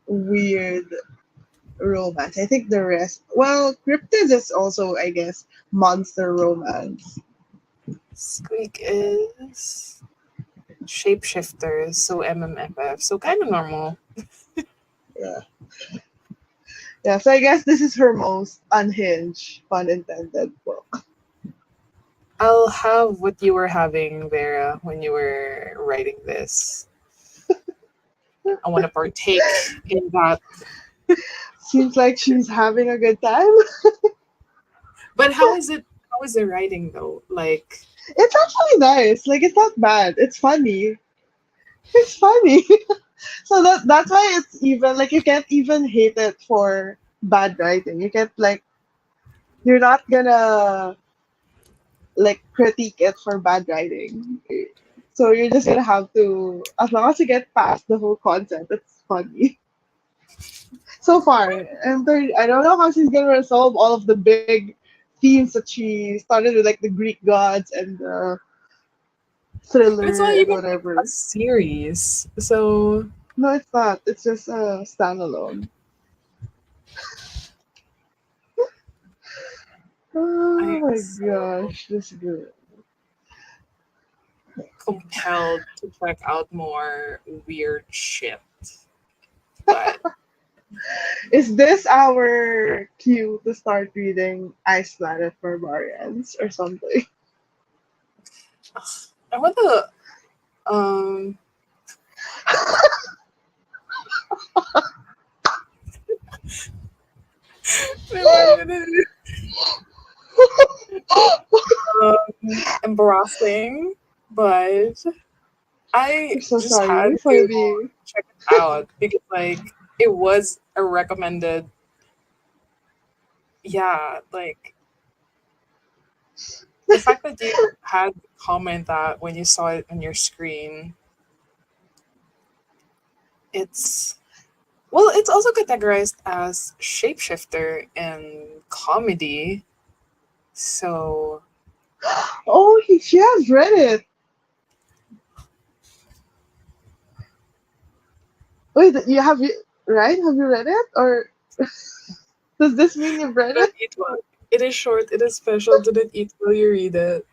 weird romance. I think the rest, well, cryptids is also, I guess, monster romance. Squeak is shapeshifters, so MMFF, so kind of normal. Yeah, yeah. So I guess this is her most unhinged, pun intended book. I'll have what you were having, Vera, when you were writing this. I want to partake in that. Seems like she's having a good time. But how is it? How is the writing though? Like, It's actually nice. Like, it's not bad. It's funny. It's funny. So that's why it's even like you can't even hate it for bad writing. You can't like you're not gonna like critique it for bad writing. So you're just gonna have to, as long as you get past the whole concept, it's funny. So far, and I don't know how she's gonna resolve all of the big themes that she started with, like the Greek gods and the it's thriller not and even like a whatever. series. So No, it's not. It's just a standalone. I am Oh my so gosh, this is good. compelled to check out more weird shit. But Is this our cue to start reading Ice Planet Barbarians or something? I want to um embarrassing, but I I'm so just had sorry for to the. check it out because like it was a recommended, yeah, like The fact that you had comment that when you saw it on your screen, it's well, it's also categorized as shapeshifter and comedy. So Oh, she has read it. Wait, you right? Have you read it, or does this mean you've do read not it? eat well. It is short, it is special, do not eat while you read it.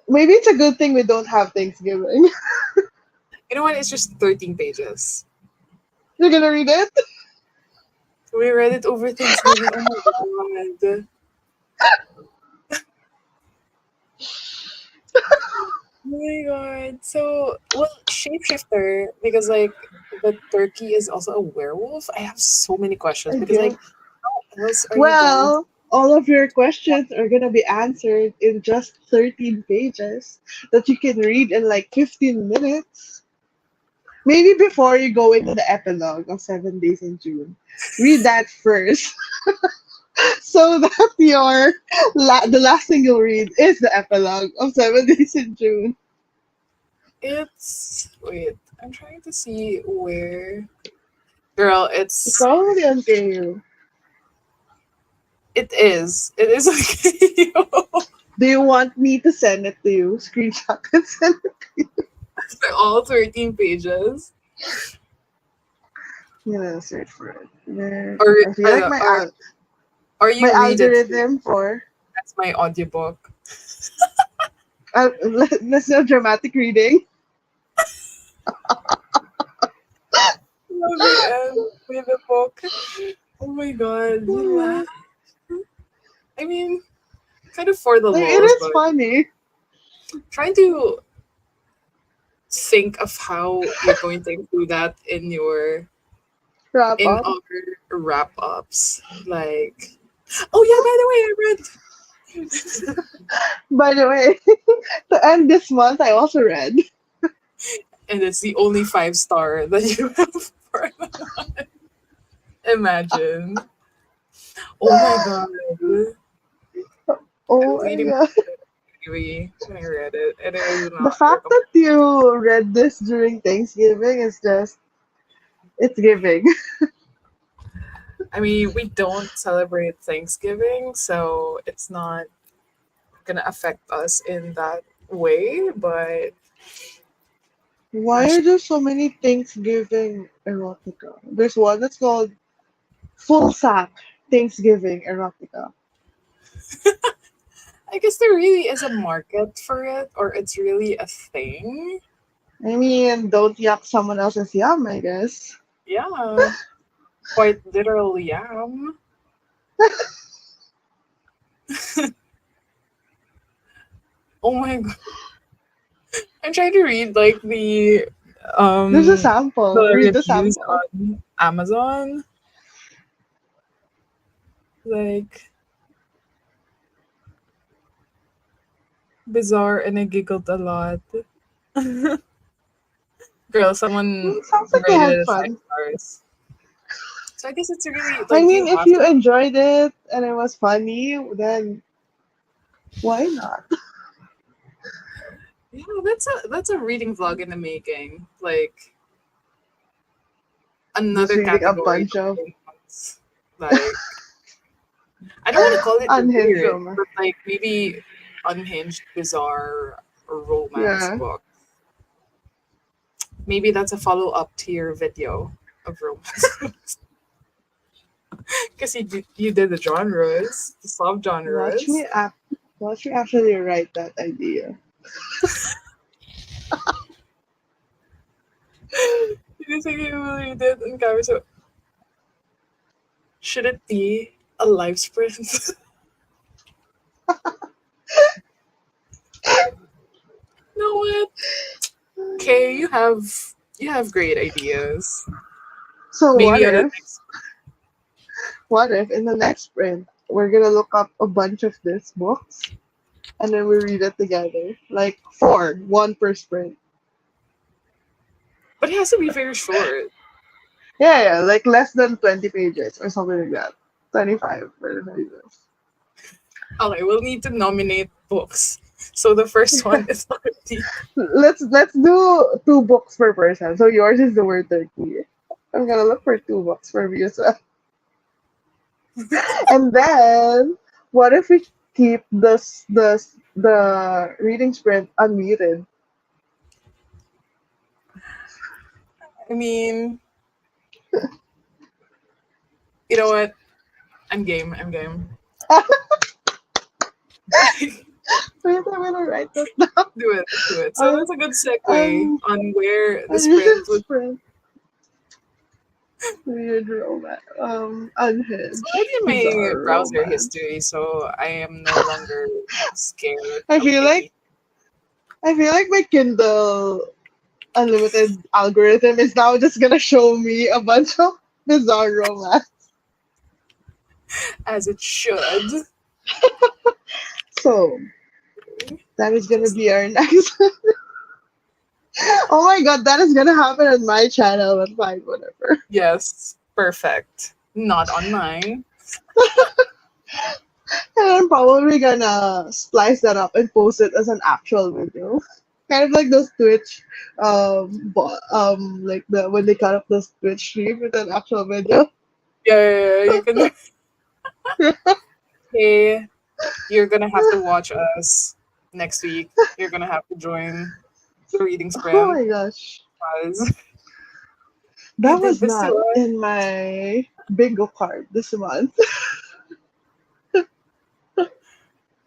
Maybe it's a good thing we don't have Thanksgiving. You know what? It's just 13 pages. You're gonna read it? We read it over Thanksgiving. Oh my god. Oh my god. So, well, shapeshifter, because like the turkey is also a werewolf. I have so many questions I because like guess. how else are you going to Well, all of your questions are gonna be answered in just 13 pages that you can read in like 15 minutes. Maybe before you go into the epilogue of 7 Days in June, read that first, so that the last thing you'll read is the epilogue of 7 Days in June. it's wait, I'm trying to see where girl, It's it's probably on KU. it is. It is okay. Do you want me to send it to you? Screenshot and send it. For all 13 pages. I'm gonna search for it. Or I feel like or my you read it too. algorithm for That's my audiobook. let's do dramatic reading. Love the end with the book. Oh my god, you laugh. I mean, kind of for the Like it lulz, is but funny. trying to think of how you're going to include that Wrap in up. our wrap ups. Like, oh yeah, by the way, I read, By the way, to end this month, I also read. and it's the only 5 star that you have for the month. Imagine. Oh my god, I Oh was my eating god. kiwi when I read it, and I do The not fact recommend. that you read this during Thanksgiving is just, it's giving. I mean, we don't celebrate Thanksgiving, so it's not gonna affect us in that way. But Why gosh, are there so many Thanksgiving erotica? There's one that's called Full Sack Thanksgiving Erotica. I guess there really is a market for it, or it's really a thing. I mean, don't yuck someone else's yum, I guess. Yeah, quite literally yam. Oh my god, I'm trying to read like There's a um sample. the Read the reviews sample. on Amazon. Like bizarre, and I giggled a lot. Girl, someone Sounds like you rated had it 5 fun. stars. So I guess it's really I like you mean, if have you to. enjoyed it and it was funny, then why not? Yeah, that's a reading vlog in the making. Like Just another reading a category bunch of of things. Like I don't want to call it unhinged weird, romance. but like maybe unhinged, bizarre romance Yeah. book. Maybe that's a follow up to your video of romance books. Because you did the genres, the Watch me subgenres. act. Watch me actually write that idea. You think you really did on camera? So should it be a life sprint? No what? Okay, you have great ideas. So Maybe on the next. what if in the next sprint we're gonna look up a bunch of these books and then we read it together, like four, one per sprint. But it has to be very short. Yeah, yeah, like less than 20 pages or something like that. 25 pages. Okay, we'll need to nominate books. So the first one is already Let's do two books per person. So yours is the word turkey. I'm gonna look for two books for me as well. And then what if we keep the reading sprint unmuted? I mean, you know what? I'm game. I'm game. Wait, I'm gonna write this Do it. Do it. So down. that's a good segue Un, on where the reading sprint would. sprint. Weird romance. So Unhinged. I did my Bizarre browser romance. history, so I am no longer scared I of feel like any. I feel like my Kindle Unlimited algorithm is now just gonna show me a bunch of bizarre romance. As it should. So that is gonna Just be our next. Oh my god, that is gonna happen on my channel, but fine, whatever. yes, perfect. Not on mine. And I'm probably gonna splice that up and post it as an actual video. Kind of like those Twitch, like the when they cut up those Twitch stream with an actual video. Yeah, yeah, yeah, you can. Hey, you're gonna have to watch us next week. You're gonna have to join the reading Oh sprint my gosh, because you that did was this to not us. in my bingo card this month.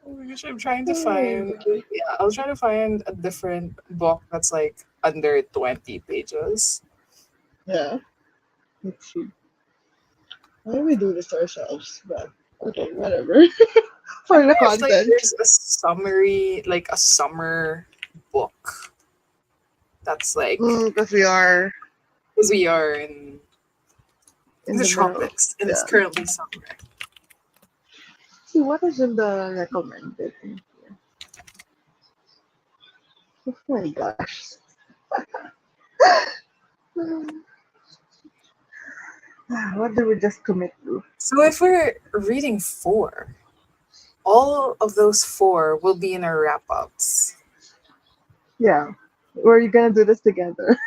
Oh my gosh, I'm trying to Oh my find. god. Yeah, I'll try to find a different book that's like under 20 pages. Yeah, let's see. Why do we do this to ourselves? But okay, whatever. I For the wonder if like content. there's a summary, like a summer book that's like Because we are because we are in in the the middle. tropics and it's Yeah. currently summer. See, what is in the recommended in here? Oh my gosh. What did we just commit to? So if we're reading four, all of those four will be in our wrap ups. Yeah. We're gonna do this together.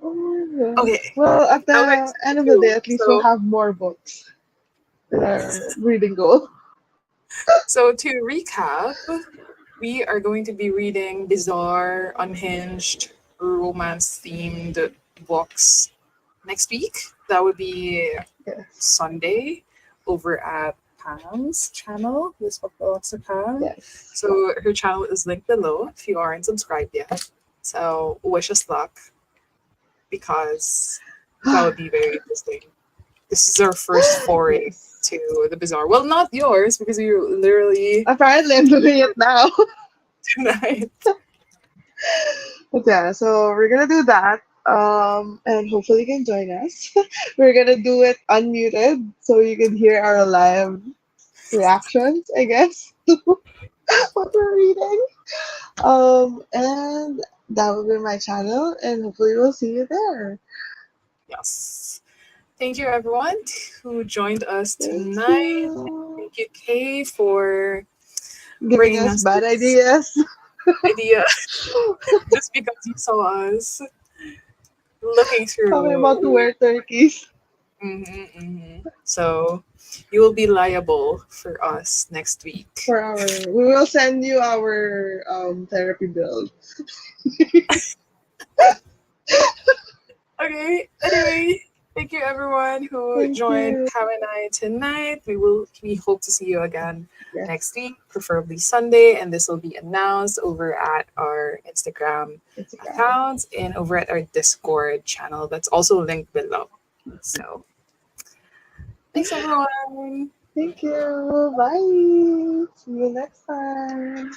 Oh my god. Okay, Well, at now the it's end of the day, two. at least we'll have more books in our reading goal. So to recap, we are going to be reading bizarre, unhinged, romance themed books next week. That would be Yes. Sunday over at Pam's channel. This book belongs to Pam. Yes. So her channel is linked below if you aren't subscribed yet. So wish us luck because that would be very interesting. This is our first foray Yes. to the bizarre. Well, not yours because you literally Apparently, I'm doing it now. tonight. But yeah, so we're gonna do that. And hopefully you can join us. We're gonna do it unmuted so you can hear our live reactions, I guess, to what we're reading. And that will be my channel, and hopefully we'll see you there. Yes. Thank you, everyone, who joined us Thank tonight. you. Thank you, Kay, for Giving bringing us us bad this ideas. idea just because you saw us looking Talking through. about to wear turkeys So you will be liable for us next week. for our. We will send you our therapy bill. Okay. Anyway, thank you everyone who Thank joined you. Pam and I tonight. We hope to see you again Yes, next week, preferably Sunday, and this will be announced over at our Instagram Instagram. accounts and over at our Discord channel that's also linked below. So thanks everyone. Thank you. Bye. See you next time.